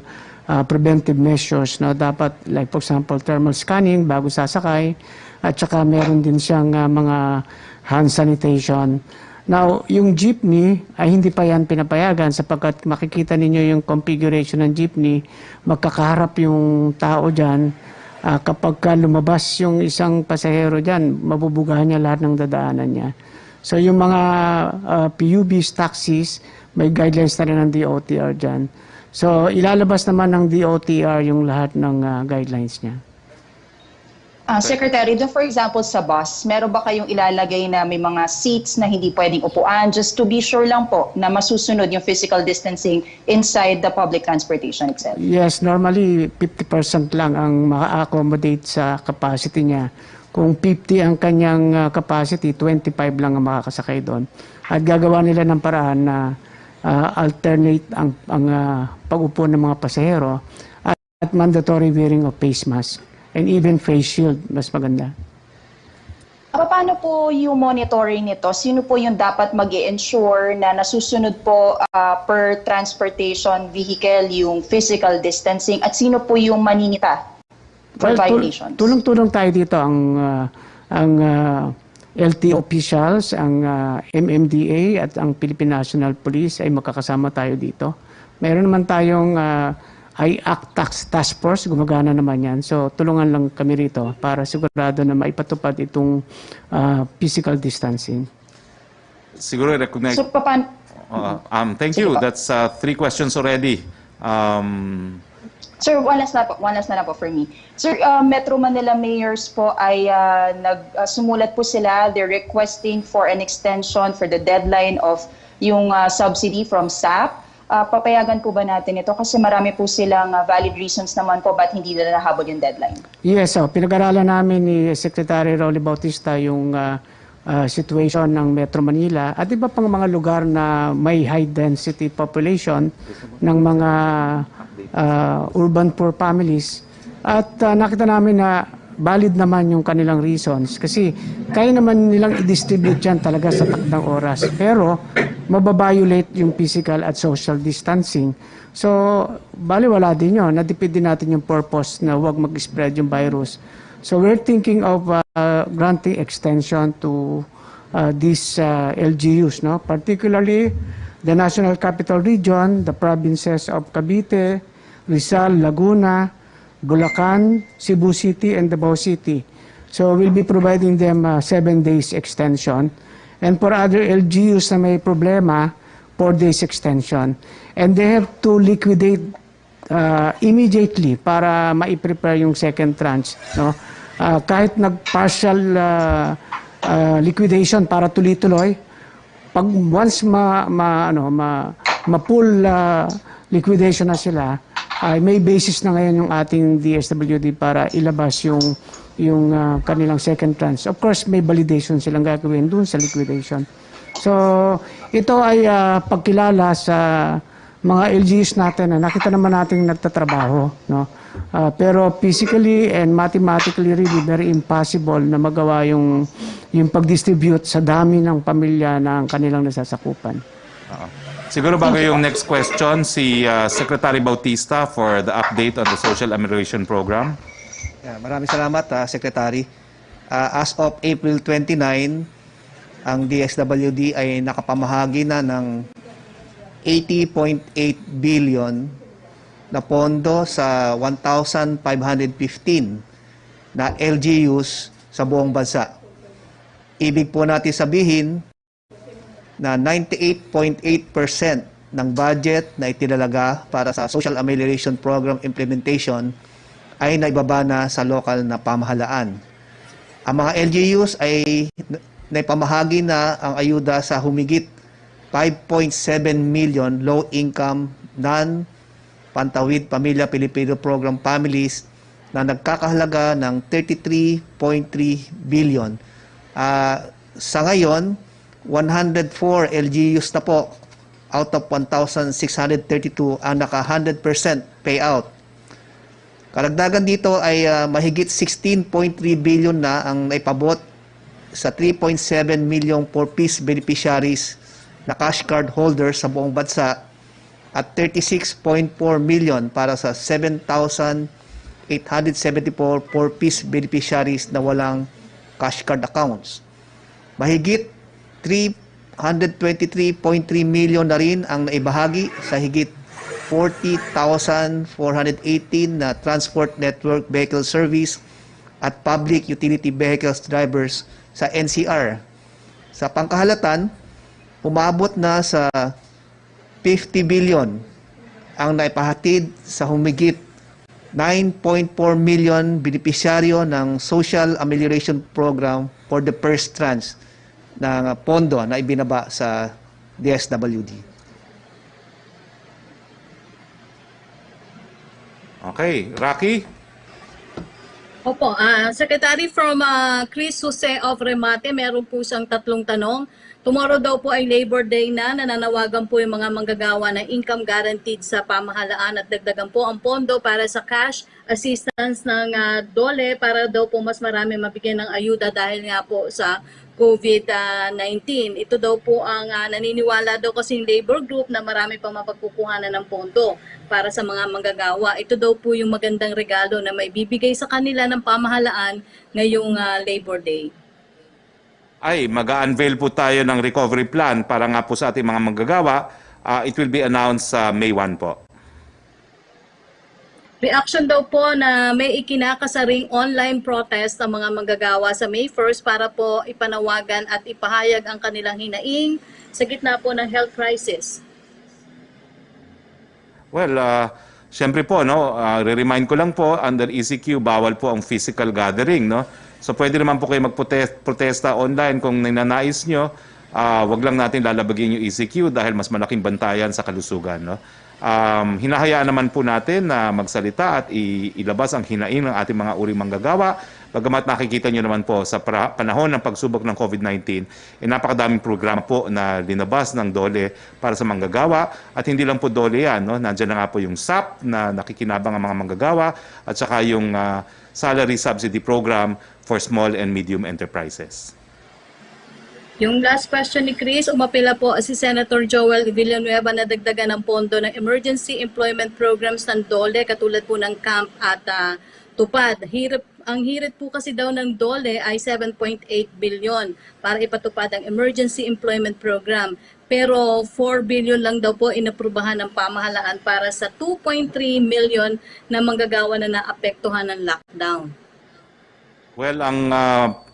preventive measures. No? Dapat like for example thermal scanning bago sasakay at saka meron din siyang mga hand sanitation. Now, yung jeepney ay hindi pa yan pinapayagan sapagkat makikita ninyo yung configuration ng jeepney, magkakaharap yung tao dyan. Kapag lumabas yung isang pasahero dyan, mabubugahan niya lahat ng dadaanan niya. So yung mga PUBs, taxis, may guidelines na rin ng DOTR dyan. So ilalabas naman ng DOTR yung lahat ng guidelines niya. Secretary, for example sa bus, meron ba kayong ilalagay na may mga seats na hindi pwedeng upuan just to be sure lang po na masusunod yung physical distancing inside the public transportation itself? Yes, normally 50% lang ang maka-accommodate sa capacity niya. Kung 50 ang kanyang capacity, 25 lang ang makakasakay doon. At gagawa nila ng paraan na alternate ang pag-upo ng mga pasahero at mandatory wearing of face mask. And even face shield, mas maganda. Paano po yung monitoring nito? Sino po yung dapat mag-i-ensure na nasusunod po per transportation vehicle yung physical distancing at sino po yung maninita for violations? Tulong-tulong tayo dito ang LT officials, ang MMDA at ang Philippine National Police ay magkakasama tayo dito. Mayroon naman tayong IAC Task Force, gumagana naman yan. So, tulungan lang kami rito para sigurado na maipatupad itong physical distancing. Siguro recognize... So, thank you. That's 3 questions already. Sir, one last na po for me. Sir, Metro Manila mayors po ay sumulat po sila. They're requesting for an extension for the deadline of yung subsidy from SAP. papayagan po ba natin ito? Kasi marami po silang valid reasons naman po ba't hindi nila nahabol yung deadline. Yes, pinag-aralan namin ni Secretary Rolly Bautista yung situation ng Metro Manila at iba pang mga lugar na may high density population ng mga urban poor families. At nakita namin na valid naman yung kanilang reasons kasi kaya naman nilang i-distribute yan talaga sa takdang oras. Pero mababiolate yung physical at social distancing. So, baliwala din yun. Natipid din natin yung purpose na huwag mag-spread yung virus. So, we're thinking of granting extension to these LGUs, no? Particularly the National Capital Region, the provinces of Cavite, Rizal, Laguna, Bulacan, Cebu City, and Davao City. So we'll be providing them 7 days extension. And for other LGUs na may problema, 4 days extension. And they have to liquidate immediately para ma-prepare yung second tranche. No? Kahit nag-partial liquidation para tuloy-tuloy, pag once ma-full liquidation na sila, may basis na ngayon yung ating DSWD para ilabas yung kanilang second tranche. Of course, may validation silang gagawin dun sa liquidation. So, ito ay pagkilala sa mga LGUs natin na nakita naman natin nagtatrabaho. No? Pero physically and mathematically really very impossible na magawa yung pag-distribute sa dami ng pamilya ng kanilang nasasakupan. Siguro bago yung next question, si Secretary Bautista for the update on the Social Amelioration Program. Yeah, maraming salamat, Secretary. As of April 29, ang DSWD ay nakapamahagi na ng 80.8 billion na pondo sa 1,515 na LGUs sa buong bansa. Ibig po natin sabihin na 98.8% ng budget na itinalaga para sa Social Amelioration Program implementation ay naibaba na sa lokal na pamahalaan. Ang mga LGUs ay naipamahagi na ang ayuda sa humigit 5.7 million low-income, non-pantawid pamilya Pilipino program families na nagkakahalaga ng 33.3 billion. Sa ngayon, 104 LGUs na po out of 1,632 ang naka 100% payout. Karagdagan dito ay mahigit 16.3 billion na ang naipabot sa 3.7 million for-piece beneficiaries na cash card holders sa buong bansa at 36.4 million para sa 7,874 for-piece beneficiaries na walang cash card accounts. Mahigit 323.3 million na rin ang naibahagi sa higit 40,418 na transport network vehicle service at public utility vehicles drivers sa NCR. Sa pangkahalatan, umabot na sa 50 billion ang naipahatid sa humigit 9.4 million benepisyaryo ng Social Amelioration Program for the first tranche ng pondo na ibinaba sa DSWD. Okay, Roque? Opo, Secretary from Chris Jose of Remate, meron po siyang 3 tanong. Tomorrow daw po ay Labor Day na, nananawagan po yung mga manggagawa na income guaranteed sa pamahalaan at dagdagan po ang pondo para sa cash assistance ng DOLE para daw po mas marami mabigyan ng ayuda dahil nga po sa COVID-19. Ito daw po ang naniniwala daw kasing labor group na marami pang mapagkukuhanan ng pondo para sa mga manggagawa. Ito daw po yung magandang regalo na may bibigay sa kanila ng pamahalaan ngayong Labor Day. Ay, mag-unveil po tayo ng recovery plan para nga po sa ating mga manggagawa. It will be announced sa May 1 po. Reaction daw po na may ikinakasaring online protest ang mga manggagawa sa May 1st para po ipanawagan at ipahayag ang kanilang hinaing sa gitna po ng health crisis. Well, siyempre po, no, re-remind ko lang po, under ECQ, bawal po ang physical gathering, no? So pwede naman po kayo magprotesta online kung ninanais nyo. wag lang natin lalabagin yung ECQ dahil mas malaking bantayan sa kalusugan. No? Hinahayaan naman po natin na magsalita at ilabas ang hinaing ng ating mga uring manggagawa. Bagamat nakikita nyo naman po sa panahon ng pagsubok ng COVID-19, napakadaming programa po na linabas ng DOLE para sa manggagawa. At hindi lang po DOLE yan, no? Nandiyan na nga po yung SAP na nakikinabang ang mga manggagawa at saka yung Salary Subsidy Program for Small and Medium Enterprises. Yung last question ni Chris, umapila po si Senator Joel Villanueva na dagdagan ng pondo ng Emergency Employment Programs ng DOLE katulad po ng CAMP at TUPAD. Ang hirit po kasi daw ng DOLE ay 7.8 billion para ipatupad ang Emergency Employment Program. Pero 4 billion lang daw po inaprubahan ng pamahalaan para sa 2.3 million na manggagawa na naapektuhan ng lockdown. Well,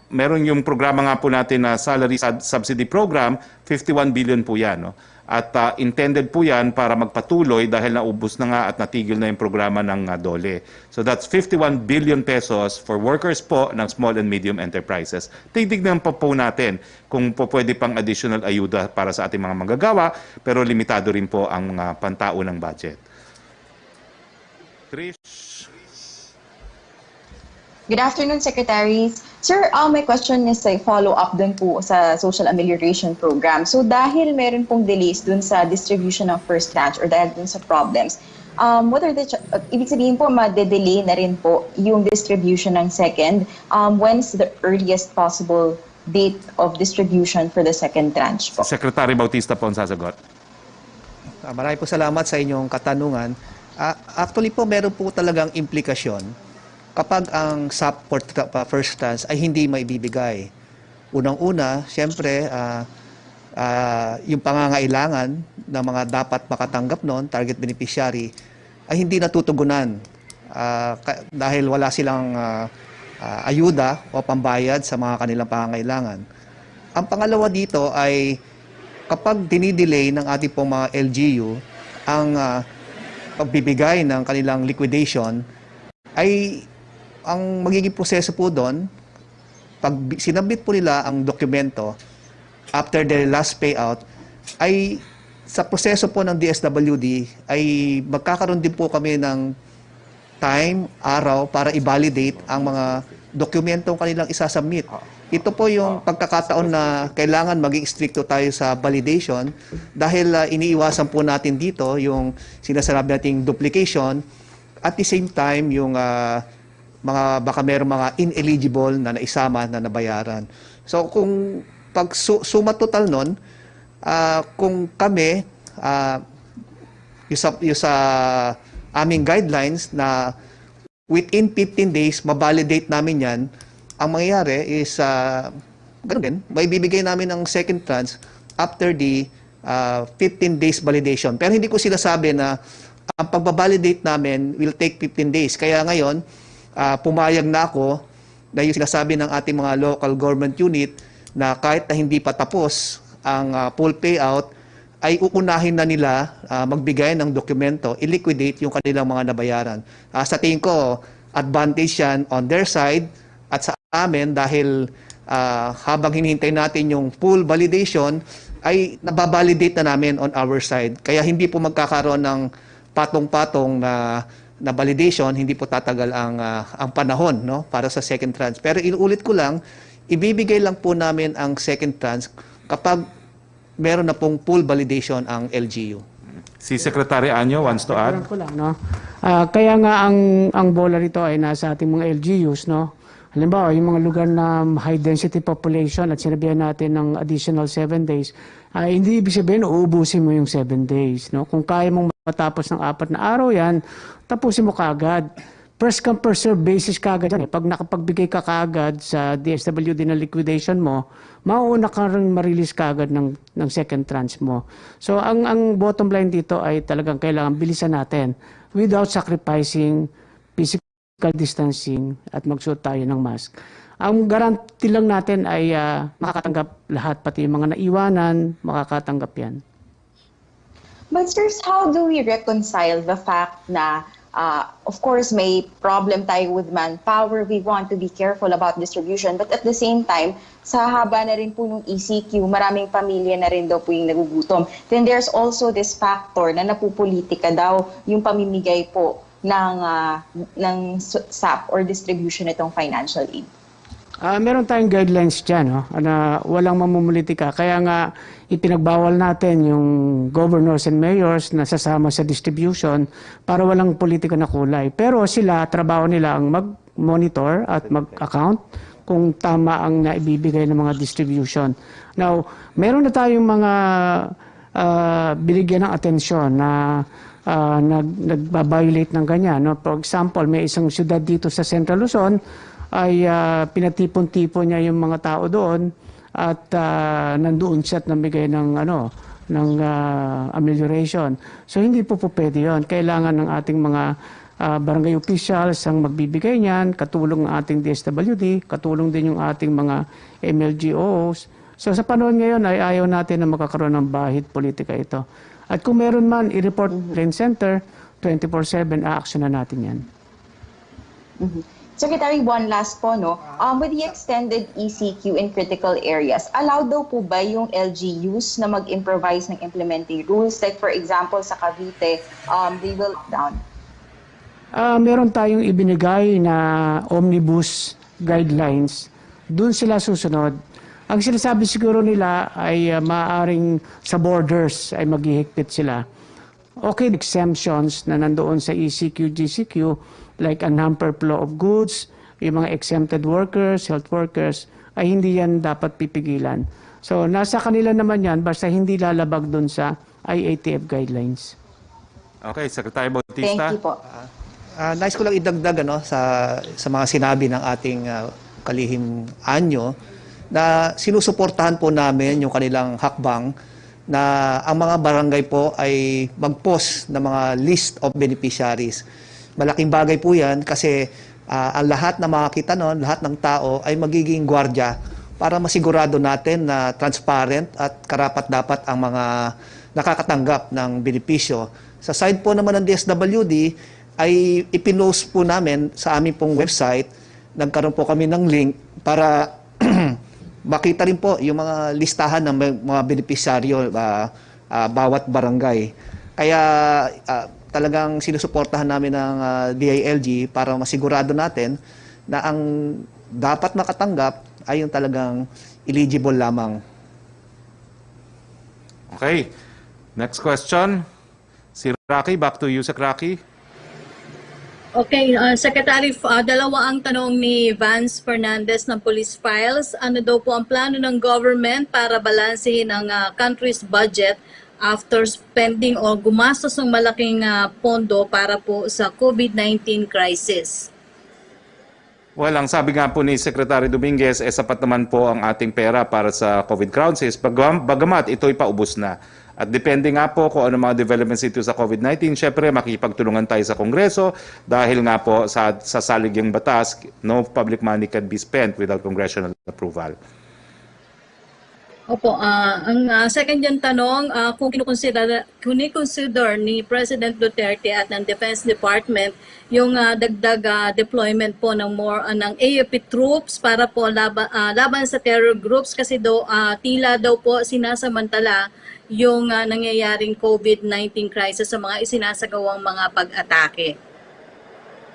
meron yung programa nga po natin na Salary Subsidy Program, 51 billion po yan. No? At intended po yan para magpatuloy dahil naubos na nga at natigil na yung programa ng DOLE. So that's 51 billion pesos for workers po ng small and medium enterprises. Titignan po natin kung po pwede pang additional ayuda para sa ating mga manggagawa, pero limitado rin po ang pantao ng budget. Trish? Good afternoon, Secretaries. Sir, my question is a follow-up dun po sa social amelioration program. So dahil meron pong delays dun sa distribution ng first tranche or dahil dun sa problems, what are the, ibig sabihin po, ma-delay na rin po yung distribution ng second. When's the earliest possible date of distribution for the second tranche po? Secretary Bautista po ang sasagot. Maraming po salamat sa inyong katanungan. Actually po, meron po talagang implikasyon kapag ang SAP for first tranche ay hindi maibibigay. Unang-una, siyempre, yung pangangailangan ng mga dapat makatanggap noon, target beneficiary, ay hindi natutugunan dahil wala silang ayuda o pambayad sa mga kanilang pangangailangan. Ang pangalawa dito ay kapag dinidelay ng ating pong mga LGU ang pagbibigay ng kanilang liquidation, ay ang magiging proseso po doon, pag sinabit po nila ang dokumento after their last payout, ay sa proseso po ng DSWD ay magkakaroon din po kami ng time, araw para i-validate ang mga dokumentong kanilang isasubmit. Ito po yung pagkakataon na kailangan maging stricto tayo sa validation dahil iniiwasan po natin dito yung sinasabi nating duplication, at the same time yung baka mayroong mga ineligible na naisama na nabayaran. So kung pag suma total nun, kung kami yung sa aming guidelines na within 15 days mabalidate namin yan, ang mangyayari is ganun din, may bibigay namin ang second tranche after the 15 days validation. Pero hindi ko sila sabi na ang pagbabalidate namin will take 15 days. Kaya ngayon, pumayag na ako na yung sinasabi ng ating mga local government unit na kahit na hindi pa tapos ang full payout, ay uunahin na nila magbigay ng dokumento, i-liquidate yung kanilang mga nabayaran. Sa tingin ko, advantage yan on their side at sa amin dahil habang hinihintay natin yung full validation, ay nababalidate na namin on our side. Kaya hindi po magkakaroon ng patong-patong na validation, hindi po tatagal ang panahon, no, para sa second tranche. Pero inuulit ko lang, ibibigay lang po namin ang second tranche kapag meron na pong full validation ang LGU. Si Secretary Anyo wants to add. Ko lang, no? Kaya nga ang bola rito ay nasa ating mga LGUs, no? Halimbawa, yung mga lugar na high density population at sinabihan natin ng additional 7 days, hindi ibig sabihin uubusin mo yung 7 days. No? Kung kaya mong matapos ng 4 na araw yan, tapusin mo kaagad. First come, first serve basis kaagad yan. Pag nakapagbigay ka kaagad sa DSWD na liquidation mo, mauuna ka rin ma-release kaagad ng second tranche mo. So ang bottom line dito ay talagang kailangan bilisan natin without sacrificing physical distancing at magsuot tayo ng mask. Ang guarantee lang natin ay makakatanggap lahat, pati yung mga naiwanan, makakatanggap yan. But sirs, how do we reconcile the fact na Of course, may problem tayo with manpower. We want to be careful about distribution. But at the same time, sa haba na rin po ng ECQ, maraming pamilya na rin daw po yung nagugutom. Then there's also this factor na napupolitika daw yung pamimigay po ng SAP or distribution nitong financial aid. Meron tayong guidelines dyan, no? Na walang mamumulitika. Kaya nga ipinagbawal natin yung governors and mayors na sasama sa distribution para walang politika na kulay. Pero sila, trabaho nila ang mag-monitor at mag-account kung tama ang naibibigay ng mga distribution. Now, meron na tayong mga binigyan ng atensyon na nagbabiolate ng ganyan. No? For example, may isang syudad dito sa Central Luzon ay pinatipon-tipon niya yung mga tao doon at nandoon siya at namigay ng amelioration. So hindi po pwede yun. Kailangan ng ating mga barangay officials ang magbibigay niyan, katulong ng ating DSWD, katulong din yung ating mga MLGOs. So sa panahon ngayon ay ayaw natin na makakaroon ng bahid politika ito. At kung meron man, i-report Plain Center, 24/7, a-action na natin yan. Secretary, one last po, no? With the extended ECQ in critical areas, allowed daw po ba yung LGUs na mag-improvise ng implementing rules? Like for example, sa Cavite, they will down. Meron tayong ibinigay na omnibus guidelines. Doon sila susunod. Ang sinasabi siguro nila ay maaaring sa borders ay maghihigpit sila. Okay, exemptions na nandoon sa ECQ, GCQ, like unhampered flow of goods, yung mga exempted workers, health workers, ay hindi yan dapat pipigilan. So, nasa kanila naman yan, basta hindi lalabag dun sa IATF guidelines. Okay, Secretary Bautista. Thank you po. Nais ko lang idagdag sa mga sinabi ng ating kalihim anyo na sinusuportahan po namin yung kanilang hakbang na ang mga barangay po ay mag-post ng mga list of beneficiaries. Malaking bagay po yan kasi ang lahat na makakita nun, lahat ng tao ay magiging gwardiya para masigurado natin na transparent at karapat-dapat ang mga nakakatanggap ng benepisyo. Sa side po naman ng DSWD ay ipinost po namin sa aming pong website, nagkaroon po kami ng link para makita rin po yung mga listahan ng mga benepisyaryo bawat barangay. Kaya talagang sinusuportahan namin ng DILG para masigurado natin na ang dapat makatanggap ay yung talagang eligible lamang. Okay. Next question. Si Roque, back to you, Roque. Okay, Secretary, dalawa ang tanong ni Vance Fernandez ng Police Files. Ano daw po ang plano ng government para balansehin ang country's budget after spending o gumastos ng malaking pondo para po sa COVID-19 crisis? Well, ang sabi nga po ni Secretary Dominguez, sapat naman po ang ating pera para sa COVID crisis, bagamat ito'y paubos na. At depende nga po kung ano mga developments ito sa COVID-19, syempre makikipagtulungan tayo sa Kongreso dahil nga po sa saligyang batas, no public money can be spent without congressional approval. Opo, ang second yung tanong, kung kinikonsider ni President Duterte at ng Defense Department yung dagdag deployment po ng ng AFP troops para po laban sa terror groups kasi tila daw po sinasamantala yung nangyayaring COVID-19 crisis sa mga isinasagawang mga pag-atake.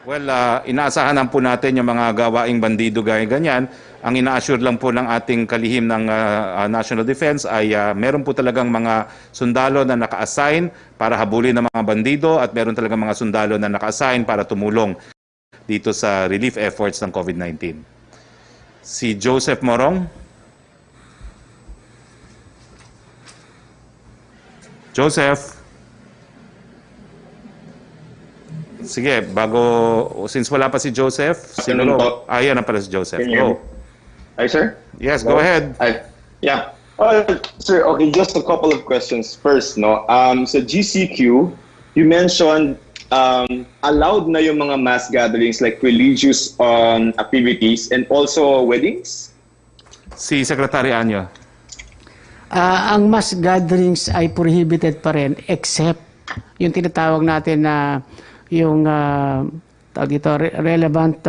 Well, inaasahan po natin yung mga gawaing bandido gaya ganyan. Ang ina-assure lang po ng ating kalihim ng National Defense ay meron po talagang mga sundalo na naka-assign para habulin ng mga bandido at meron talagang mga sundalo na naka-assign para tumulong dito sa relief efforts ng COVID-19. Si Joseph Morong. Joseph. Sige, since wala pa si Joseph, siguro, yan na pala si Joseph. Go. Hi, sir? Yes, go ahead. Yeah. Sir, okay, just a couple of questions. First, no, sa GCQ, you mentioned allowed na yung mga mass gatherings like religious activities and also weddings? Si Secretary Anyo. Ang mass gatherings ay prohibited pa rin except yung tinatawag natin na yung relevant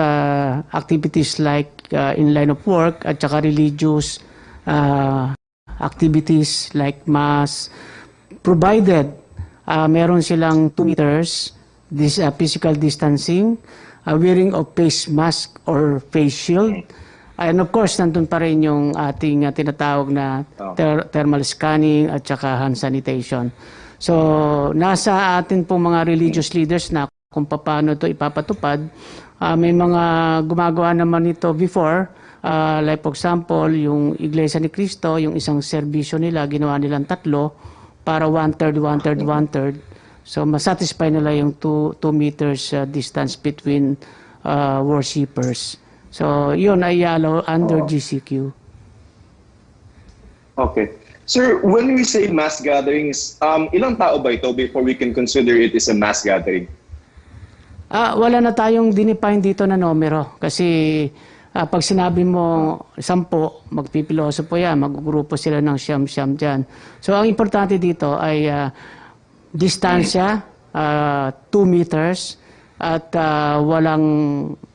activities like in line of work at saka religious activities like mass, provided meron silang 2 meters this physical distancing, wearing of face mask or face shield, and of course nandun pa rin yung ating tinatawag na thermal scanning at saka hand sanitation. So nasa atin po mga religious leaders na kung paano ito ipapatupad. May mga gumagawa naman ito before, like for example, yung Iglesia ni Cristo, yung isang serbisyo nila, ginawa nilang 3 para 1/3, 1/3, 1/3. So masatisfy nila yung 2 meters distance between worshippers. So yun ay under GCQ. Okay. Sir, when we say mass gatherings, ilang tao ba ito before we can consider it as a mass gathering? Wala na tayong dinefine dito na numero kasi pag sinabi mo 10, magpipiloso po yan, maggrupo sila ng siyam-siyam dyan. So ang importante dito ay distansya, 2 meters at walang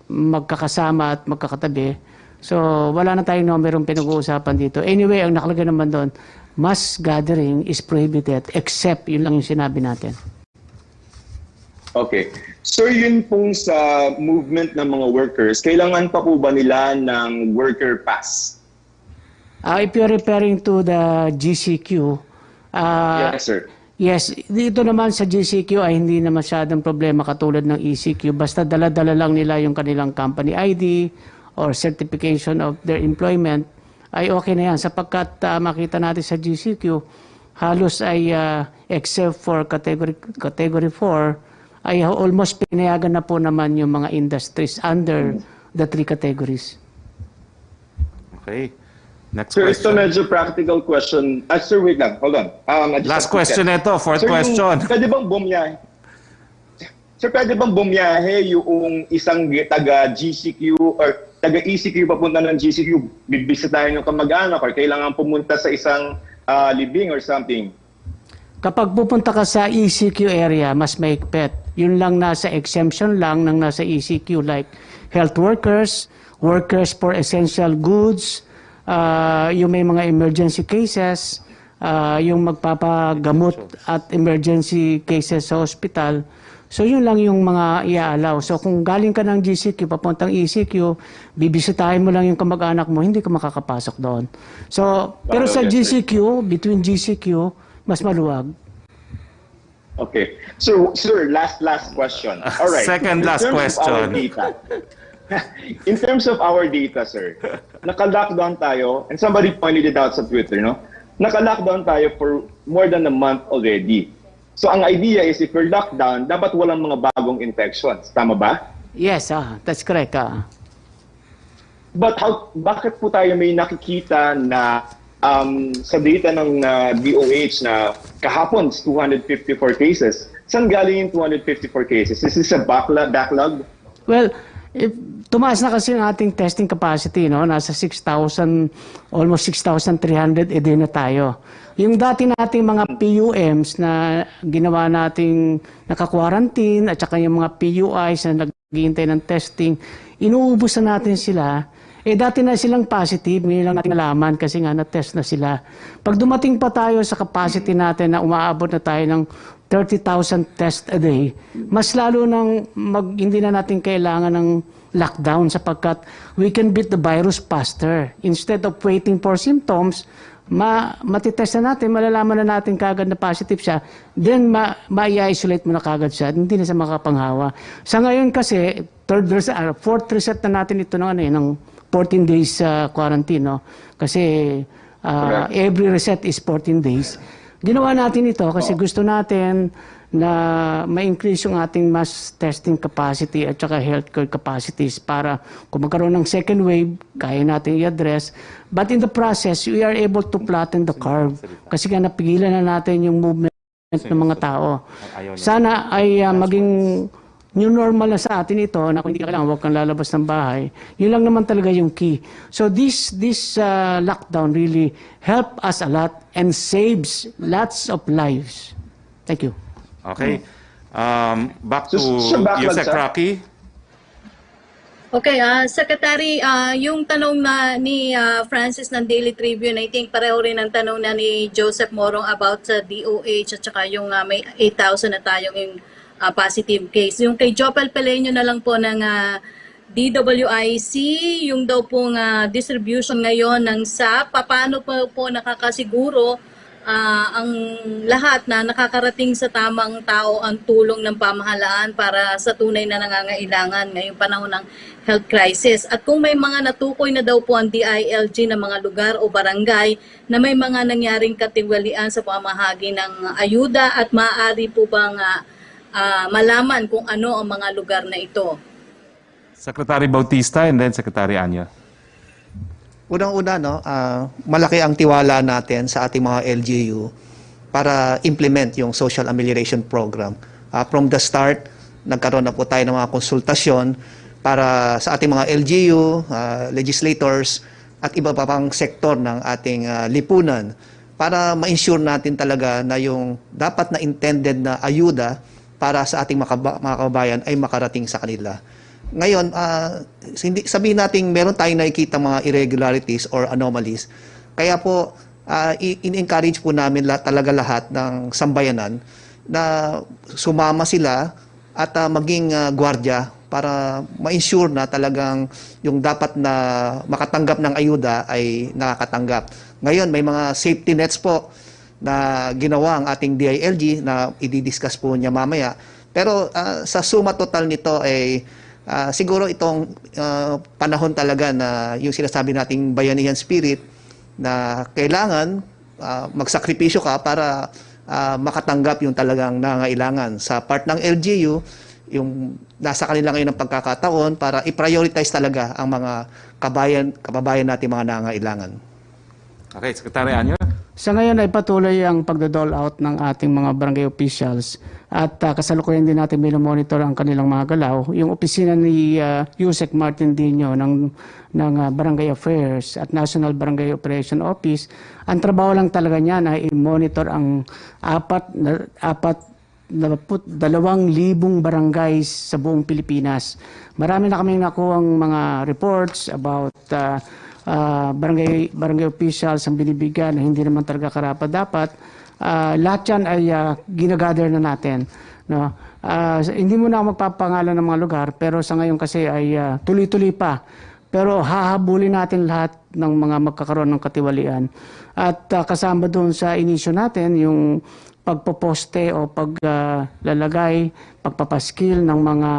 magkakasama at magkakatabi. So wala na tayong numerong pinag-uusapan dito. Anyway, ang nakalagay naman doon, mass gathering is prohibited except yun lang yung sinabi natin. Okay. Sir, yun pong sa movement ng mga workers, kailangan pa po ba nila ng worker pass? If you're referring to the GCQ, Yes, sir. yes, dito naman sa GCQ ay hindi na masyadong problema katulad ng ECQ. Basta dala-dala lang nila yung kanilang company ID or certification of their employment, ay okay na yan. Sapagkat makita natin sa GCQ, halos ay except for category 4, ay almost pinayagan na po naman yung mga industries under the 3 categories. Okay. Next Sir, question. ito medyo practical question. Sir, wait lang. Hold on. Last question ito, fourth question. Pwede bang bumiyahe? Sir, pwede bang bumiyahe yung isang taga-GCQ or taga-ECQ papunta ng GCQ, bibisitahin yung kamag-anak or kailangan pumunta sa isang libing or something? Kapag pupunta ka sa ECQ area, mas mahigpit. Yun lang nasa exemption lang ng nasa ECQ like health workers, workers for essential goods, yung may mga emergency cases, yung magpapagamot at emergency cases sa hospital. So yun lang yung mga iaalaw. So kung galing ka ng GCQ, papuntang ECQ, bibisitahin mo lang yung kamag-anak mo, hindi ka makakapasok doon. So, pero sa GCQ, between GCQ, mas maluwag. Okay. So, sir, last question. All right. Second last question. In terms of our data, sir, naka-lockdown tayo, and somebody pointed it out sa Twitter, no? Naka-lockdown tayo for more than a month already. So, ang idea is if we're locked down, dapat walang mga bagong infections. Tama ba? Yes, that's correct. But bakit po tayo may nakikita na sa data ng DOH na kahapon 254 cases? Saan galing yung 254 cases? Is this a backlog? Well, tumaas na kasi ang ating testing capacity, no? Nasa 6,000, almost 6,300 a day na tayo. Yung dati nating mga PUMs na ginawa nating naka-quarantine at saka yung mga PUIs na naghihintay ng testing, inuubos na natin sila. Dati na silang positive, ngayon lang natin nalaman kasi nga na-test na sila. Pag dumating pa tayo sa capacity natin na umaabot na tayo ng 30,000 tests a day, mas lalo nang hindi na natin kailangan ng lockdown sapagkat we can beat the virus faster. Instead of waiting for symptoms, matitest na natin, malalaman na natin kagad na positive siya, then ma-isolate mo na kagad siya, hindi na siya makapanghawa. Sa ngayon kasi, fourth reset na natin ito ng 14 days quarantine, no? Kasi every reset is 14 days. Ginawa natin ito kasi gusto natin na ma-increase yung ating mass testing capacity at saka healthcare capacities para kung magkaroon ng second wave, kaya natin i-address. But in the process, we are able to flatten the curve kasi nga napigilan na natin yung movement ng mga tao. Sana ay maging new normal na sa atin ito na kung hindi ka kailangan, huwag kang lalabas ng bahay. Yun lang naman talaga yung key. So this lockdown really helped us a lot and saves lots of lives. Thank you. Okay. Back to Siya backlog Yusek siya? Roque. Okay, Secretary, yung tanong na ni Francis ng Daily Tribune, I think pareho rin ang tanong na ni Joseph Morong about sa DOH at saka yung may 8,000 na tayong yung, positive case. Yung kay Jopel Peleño na lang po ng DWIC, yung daw pong distribution ngayon ng SAP, paano po nakakasiguro ang lahat na nakakarating sa tamang tao ang tulong ng pamahalaan para sa tunay na nangangailangan ngayong panahon ng health crisis. At kung may mga natukoy na daw po ang DILG na mga lugar o barangay na may mga nangyaring katiwalian sa pamahagi ng ayuda at maaari po bang malaman kung ano ang mga lugar na ito? Secretary Bautista and then Secretary Anya. Unang-una, malaki ang tiwala natin sa ating mga LGU para implement yung social amelioration program. From the start, nagkaroon na po tayo ng mga konsultasyon para sa ating mga LGU, legislators, at iba pa pang sektor ng ating lipunan para ma-ensure natin talaga na yung dapat na intended na ayuda para sa ating mga kababayan ay makarating sa kanila. Ngayon, sabihin natin meron tayong nakikita mga irregularities or anomalies. Kaya po, in-encourage po namin talaga lahat ng sambayanan na sumama sila at maging gwardiya para ma-ensure na talagang yung dapat na makatanggap ng ayuda ay nakakatanggap. Ngayon, may mga safety nets po na ginawa ang ating DILG na i-discuss po niya mamaya. Pero sa suma total nito ay siguro itong panahon talaga na yung sinasabi nating bayanihan spirit na kailangan magsakripisyo ka para makatanggap yung talagang nangangailangan. Sa part ng LGU, yung nasa kanila ngayon ng pagkakataon para i-prioritize talaga ang mga kababayan natin mga nangangailangan. Okay, Secretary Anya. Sa ngayon ay patuloy ang pagdodole out ng ating mga barangay officials at kasalukuyan din natin minomonitor ang kanilang mga galaw. Yung opisina ni Yusek Martin Dino ng Barangay Affairs at National Barangay Operation Office, ang trabaho lang talaga niya na i-monitor ang 2,000 barangays sa buong Pilipinas. Marami na kami nakuhang mga reports about barangay officials ang binibigyan na hindi naman talaga karapat-dapat. Lahat yan ay ginagather na natin. No? Hindi mo na magpapangalan ng mga lugar, pero sa ngayon kasi ay tuloy-tuloy pa. Pero hahabulin natin lahat ng mga magkakaroon ng katiwalian. At kasama doon sa inisyo natin yung pagpoposte o paglalagay, pagpapaskil ng mga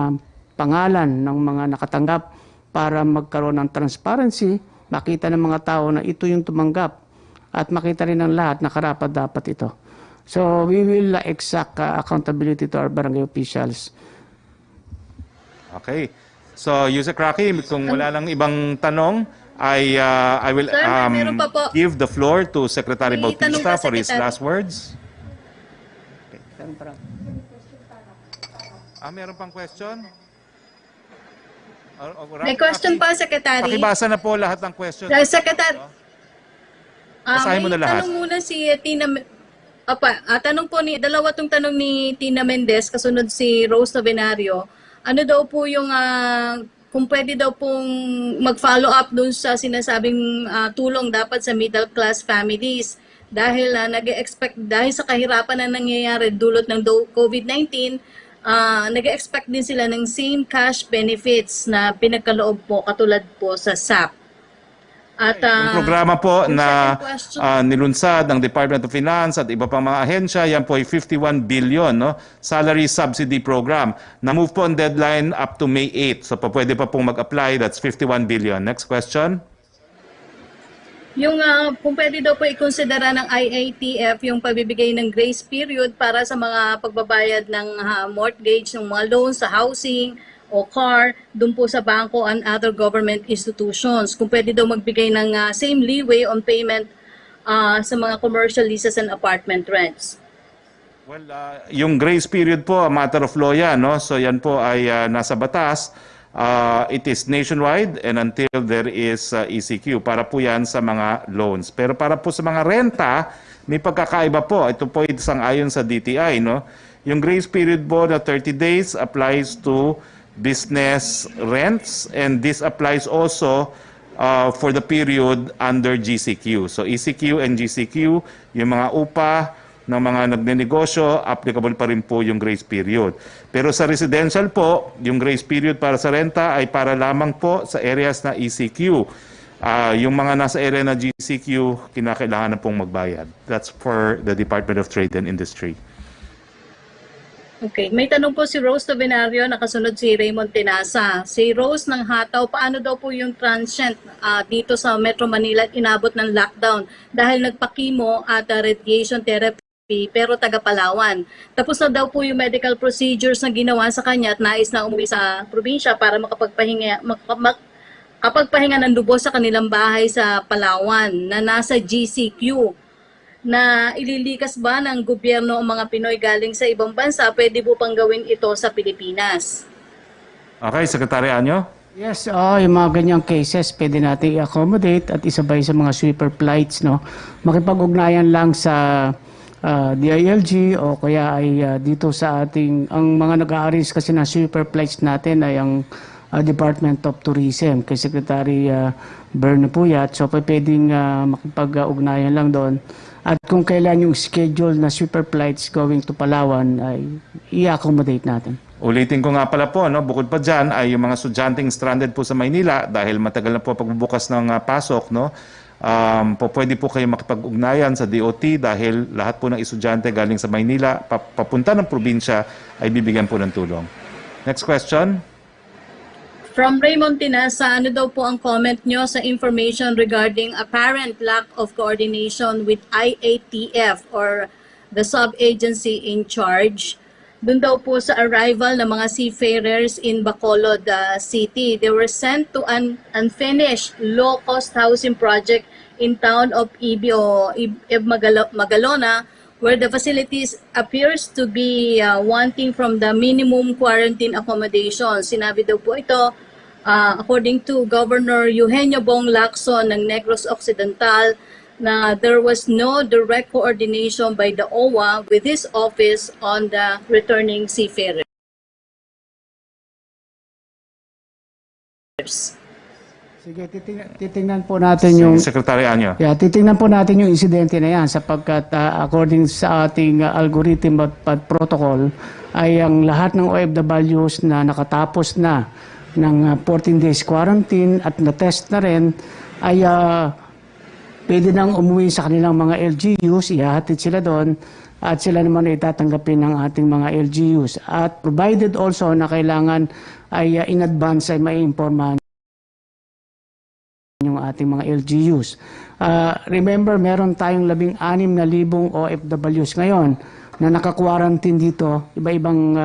pangalan ng mga nakatanggap para magkaroon ng transparency, makita ng mga tao na ito yung tumanggap at makita rin ng lahat na karapat dapat ito. So we will exact accountability to our barangay officials. Okay. So Yusek Roque, kung wala lang ibang tanong, I will Sir, meron pa po. give the floor to Secretary May tanong Bautista pa, for his Secretary. last words. Meron pang question? May question pa, Secretary. Pakibasa na po lahat ng question. Secretary, Basahin mo na lahat. tanong muna si Tina. Tanong po dalawa tong tanong ni Tina Mendez, kasunod si Rose Novenario. Ano daw po yung, kung pwede daw pong mag-follow up dun sa sinasabing tulong dapat sa middle class families dahil nag-expect, dahil sa kahirapan na nangyayari dulot ng COVID-19, nag-expect din sila ng same cash benefits na pinagkaloob po katulad po sa SAP. At Yung programa po yung na second question, nilunsad ng Department of Finance at iba pang mga ahensya, yan po ay 51 billion, no? Salary subsidy program. Na-move po ang deadline up to May 8. So pwede pa pong mag-apply. That's 51 billion. Next question. yung kung pwede daw po ikonsidera ng IATF yung pabibigay ng grace period para sa mga pagbabayad ng mortgage, ng mga loans sa housing o car, dun po sa bangko and other government institutions. Kung pwede daw magbigay ng same leeway on payment sa mga commercial leases and apartment rents. Well, yung grace period po, a matter of law yan, no? So yan po ay nasa batas. It is nationwide and until there is ECQ. Para po yan sa mga loans. Pero para po sa mga renta, may pagkakaiba po. Ito po isang ayon sa DTI, no? Yung grace period po na 30 days applies to business rents, and this applies also for the period under GCQ. So ECQ and GCQ, yung mga upa ng mga nagnenegosyo, applicable pa rin po yung grace period. Pero sa residential po, yung grace period para sa renta ay para lamang po sa areas na ECQ. Yung mga nasa area na GCQ, kinakailangan na pong magbayad. That's for the Department of Trade and Industry. Okay, may tanong po si Rose Tovenario, nakasunod si Raymond Tinasa. Si Rose ng Hataw, paano daw po yung transient dito sa Metro Manila inabot ng lockdown dahil nagpa-chemo at radiation therapy pero taga Palawan. Tapos na daw po yung medical procedures na ginawa sa kanya at nais na umuwi sa probinsya para makapagpahinga ng lubos sa kanilang bahay sa Palawan na nasa GCQ. Na ililikas ba ng gobyerno ang mga Pinoy galing sa ibang bansa, pwede po pang gawin ito sa Pilipinas? Okay, Secretary Anyo? Yes, yung mga ganyang cases pwede natin i-accommodate at isabay sa mga sweeper flights, no? Makipag-ugnayan lang sa DILG o kaya ay dito sa ating, ang mga nag-a-arrange kasi ng sweeper flights natin ay ang Department of Tourism kay Secretary Berno Puyat. So pwedeng makipag-ugnayan lang doon. At kung kailan yung schedule na sweeper flights going to Palawan ay i-accommodate natin. Ulitin ko nga pala po, no, bukod pa dyan ay yung mga estudyanteng stranded po sa Maynila dahil matagal na po pagbubukas ng pasok, no, pwede po kayo makipag-ugnayan sa DOT dahil lahat po ng estudyante galing sa Maynila papunta ng probinsya ay bibigyan po ng tulong. Next question. From Raymond Tinasa, ano daw po ang comment nyo sa information regarding apparent lack of coordination with IATF or the sub-agency in charge? Doon daw po sa arrival ng mga seafarers in Bacolod City. They were sent to an unfinished low-cost housing project in town of Ibi o Magalona, where the facilities appears to be wanting from the minimum quarantine accommodation. Sinabi daw po ito, according to Governor Eugenio Bong Lacson ng Negros Occidental, na there was no direct coordination by the OWA with his office on the returning seafarers. Sige, titingnan po natin yung Secretary Anyo. titingnan po natin yung insidente na yan sapagkat according sa ating algorithm at protocol ay ang lahat ng OFWs na nakatapos na ng 14 days quarantine at na-test na rin ay pwede nang umuwi sa kanilang mga LGUs, ihahatid sila doon at sila naman ay tatanggapin ng ating mga LGUs. At provided also na kailangan ay in advance ay maiimpormahan yung ating mga LGUs. Remember, meron tayong 16,000 OFWs ngayon na naka-quarantine dito, iba-ibang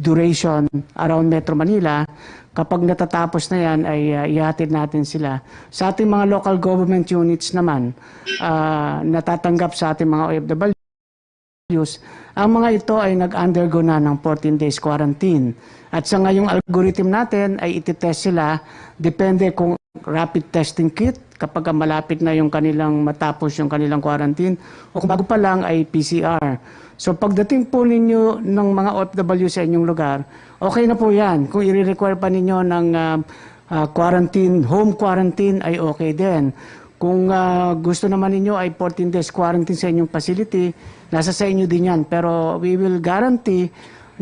duration around Metro Manila. Kapag natatapos na yan, ay ihatid natin sila. Sa ating mga local government units naman, natatanggap sa ating mga OFWs, ang mga ito ay nag-undergo na ng 14 days quarantine. At sa ngayong algorithm natin ay ititest sila, depende kung rapid testing kit, kapag malapit na yung kanilang matapos yung kanilang quarantine, o kung bago pa lang ay PCR. So pagdating po ninyo ng mga OFW sa inyong lugar, okay na po yan. Kung i-require pa ninyo ng quarantine, home quarantine ay okay din. Kung gusto naman ninyo ay 14 days quarantine sa inyong facility, nasa sa inyo din yan. Pero we will guarantee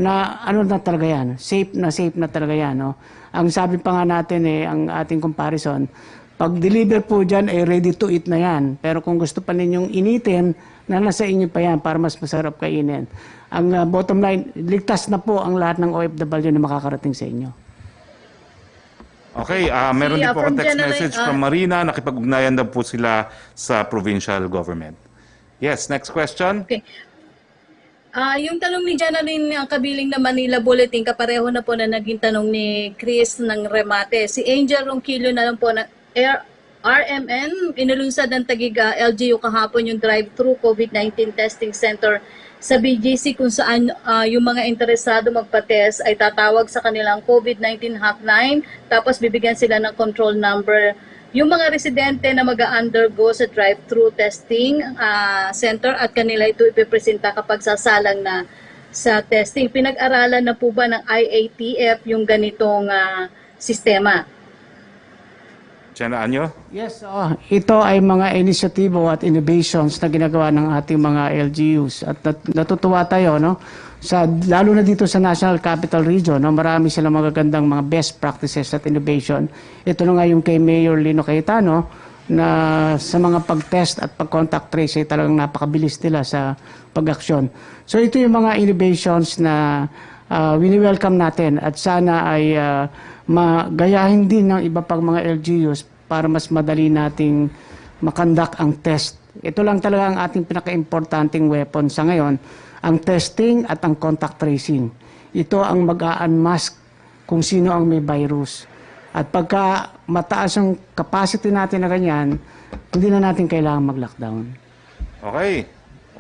na ano na talaga yan, safe na talaga yan. No? Ang sabi pa nga natin ang ating comparison, pag deliver po dyan ay ready to eat na yan. Pero kung gusto pa ninyong initin, na nasa inyo pa yan para mas masarap kainin. Ang bottom line, ligtas na po ang lahat ng OFW na makakarating sa inyo. Okay, meron din po akong text message from Marina, nakipag-ugnayan daw po sila sa provincial government. Yes, next question. Okay. Yung tanong ni Janaline, ang kabiling na Manila Bulletin, kapareho na po na naging tanong ni Chris ng Remate. Si Angel Ronquillo na lang po na RMN, inulunsad ng Tagiga LGU kahapon yung drive-thru COVID-19 testing center sa BGC kung saan yung mga interesado magpa-test ay tatawag sa kanilang COVID-19 hotline tapos bibigyan sila ng control number. Yung mga residente na mag-undergo sa drive-thru testing center at kanila ito ipipresenta kapag sasalang na sa testing. Pinag-aralan na po ba ng IATF yung ganitong sistema? Jenna Anyo? Yes, ito ay mga inisyatibo at innovations na ginagawa ng ating mga LGUs at natutuwa tayo, no? Lalo na dito sa National Capital Region, no? Marami silang magagandang mga best practices at innovation. Ito na nga yung kay Mayor Lino Cayetano na sa mga pag-test at pag-contact trace ay talagang napakabilis nila sa pag-aksyon. So ito yung mga innovations na wini-welcome natin at sana ay magayahin din ng iba pang mga LGUs para mas madali nating makandak ang test. Ito lang talaga ang ating pinaka-importanting weapon sa ngayon, ang testing at ang contact tracing. Ito ang mag-a-unmask kung sino ang may virus. At pagka mataas ang capacity natin na ganyan, hindi na natin kailangan mag-lockdown. Okay.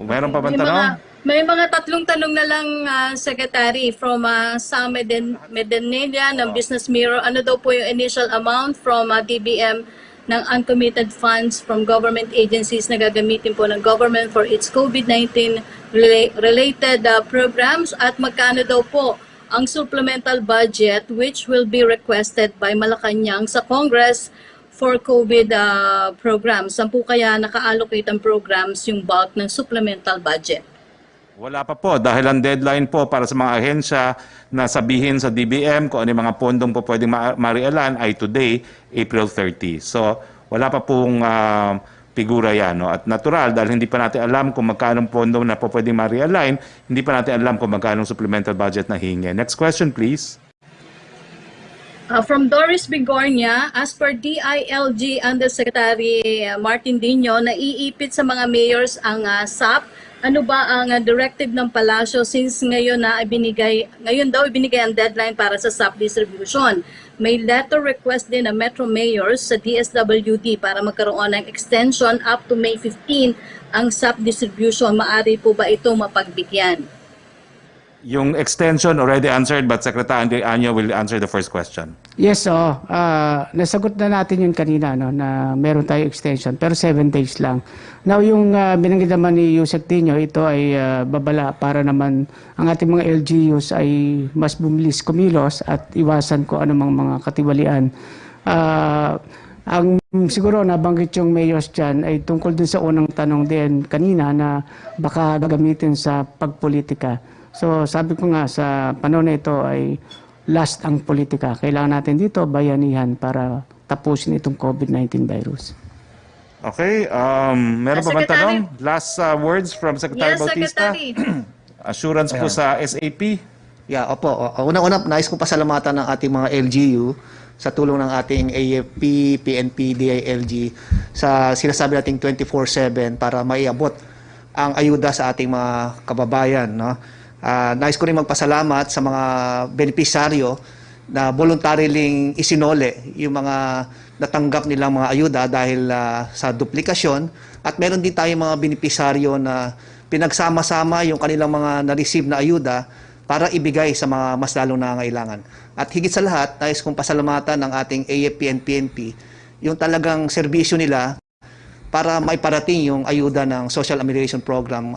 Meron pa bang tanong? May mga tatlong tanong na lang, Secretary, from Sam Medenilla ng Business Mirror. Ano daw po yung initial amount from DBM ng uncommitted funds from government agencies na gagamitin po ng government for its COVID-19 related programs? At magkano daw po ang supplemental budget which will be requested by Malacanang sa Congress for COVID programs? Saan po kaya naka-allocate ang programs yung bulk ng supplemental budget? Wala pa po dahil ang deadline po para sa mga ahensya na sabihin sa DBM kung ano yung mga pondong po pwedeng ma-realign ay today, April 30. So wala pa pong figura yan. No? At natural dahil hindi pa natin alam kung magkano pondo na po pwedeng ma-realign, hindi pa natin alam kung magkano supplemental budget na hingi. Next question please. From Doris Bigornia, as per DILG Undersecretary Martin Dino, naiipit sa mga mayors ang SAP. Ano ba ang directive ng palasyo since ngayon daw ibinigay ang deadline para sa SAP distribution? May letter request din ng Metro Mayors sa DSWD para magkaroon ng extension up to May 15 ang SAP distribution. Maari po ba ito mapagbigyan? Yung extension already answered but Secretary Anyo will answer the first question. Yes, nasagot na natin yun kanina, no, na meron tayo extension pero 7 days lang. Now yung binanggit naman ni Yusek Tino, ito ay babala para naman ang ating mga LGUs ay mas bumilis kumilos at iwasan ko anumang mga katiwalian. Ang siguro nabanggit yung mayors dyan ay tungkol dun sa unang tanong din kanina na baka gagamitin sa pagpolitika. So sabi ko nga sa panahon na ito ay last ang politika. Kailangan natin dito bayanihan para tapusin itong COVID-19 virus. Okay, meron pa bang tanong? Last words from Secretary Bautista? Secretary. Assurance po sa SAP? Yeah, opo. Unang-una, nais ko pasalamatan ng ating mga LGU sa tulong ng ating AFP, PNP, DILG sa sinasabi nating 24/7 para maiabot ang ayuda sa ating mga kababayan, no? Nais ko rin magpasalamat sa mga benepisaryo na voluntarily isinole yung mga natanggap nilang mga ayuda dahil sa duplikasyon at meron din tayong mga benepisaryo na pinagsama-sama yung kanilang mga na-receive na ayuda para ibigay sa mga mas lalong nangangailangan. At higit sa lahat, nais kong pasalamatan ng ating AFP and PNP yung talagang serbisyo nila para maiparating yung ayuda ng Social Amelioration Program.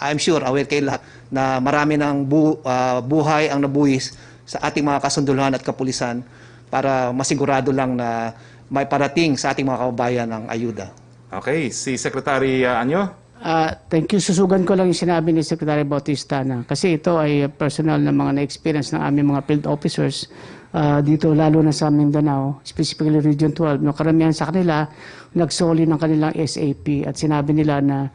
I'm sure, aware kayo lahat, na marami ng buhay ang nabuhis sa ating mga kasunduluhan at kapulisan para masigurado lang na maiparating sa ating mga kababayan ang ayuda. Okay, si Secretary Anyo? Thank you. Susugan ko lang yung sinabi ni Secretary Bautista na kasi ito ay personal na mga na-experience ng aming mga field officers dito lalo na sa Mindanao, specifically Region 12. No, karamihan sa kanila nagsoli ng kanilang SAP at sinabi nila na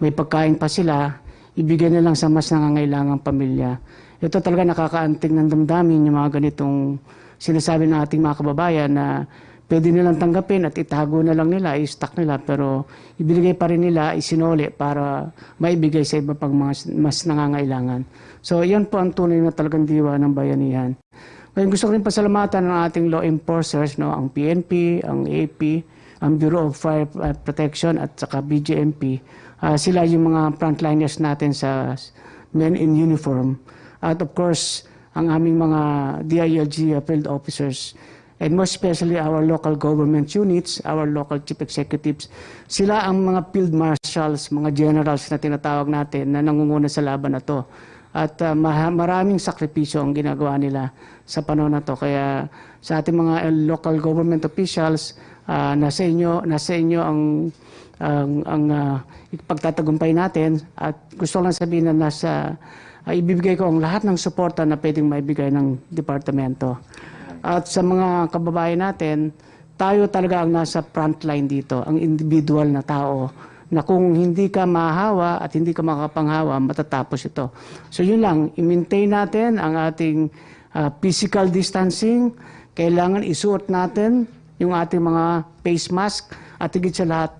may pagkain pa sila, ibigay na lang sa mas nangangailangang pamilya. Ito talaga nakakaantig ng damdamin yung mga ganitong sinasabi ng ating mga kababayan na pwede nilang tanggapin at itago na lang nila, i-stock nila, pero ibinigay pa rin nila, isinuli para maibigay sa iba pang mga mas nangangailangan. So yan po ang tunay na talagang diwa ng bayanihan. Ngayon gusto ko rin pasalamatan ng ating law enforcers, no, ang PNP, ang AP, ang Bureau of Fire Protection at saka BGMP. Sila yung mga frontliners natin sa men in uniform. At of course, ang aming mga DILG field officers and most especially our local government units, our local chief executives, sila ang mga field marshals, mga generals na tinatawag natin na nangunguna sa laban na to. at maraming sakripisyo ang ginagawa nila sa panahon na to. Kaya sa ating mga local government officials, nasa inyo ang pagtatagumpay natin, at gusto lang sabihin na ibibigay ko ang lahat ng suporta na pwedeng maibigay ng departamento. At sa mga kababayan natin, tayo talaga ang nasa frontline dito, ang individual na tao, na kung hindi ka mahawa at hindi ka makapanghawa, matatapos ito. So yun lang, i-maintain natin ang ating physical distancing. Kailangan isuot natin yung ating mga face mask, at higit sa lahat,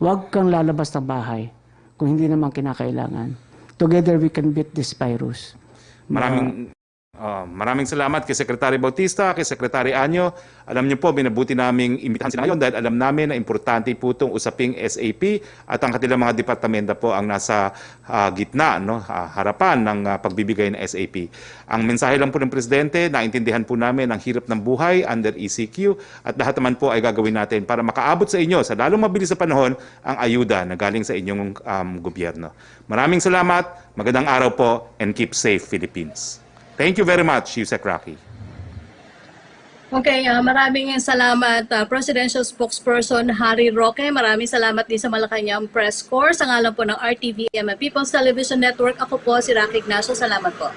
huwag kang lalabas ng bahay kung hindi naman kinakailangan. Together we can beat this virus. Maraming salamat kay Secretary Bautista, kay Secretary Anyo. Alam niyo po, binabuti naming imbitahan sila ngayon dahil alam namin na importante po itong usaping SAP, at ang kanilang mga departamento po ang nasa gitna, harapan ng pagbibigay ng SAP. Ang mensahe lang po ng Presidente, naintindihan po namin ang hirap ng buhay under ECQ, at lahat naman po ay gagawin natin para makaabot sa inyo sa lalong mabilis na panahon ang ayuda na galing sa inyong gobyerno. Maraming salamat, magandang araw po, and keep safe, Philippines. Thank you very much, Yusek Roque. Okay, maraming salamat Presidential Spokesperson Harry Roque. Maraming salamat din sa Malacanang Press Corps. Sa ngalan po ng RTVM People's Television Network, ako po si Roque Ignacio. Salamat po.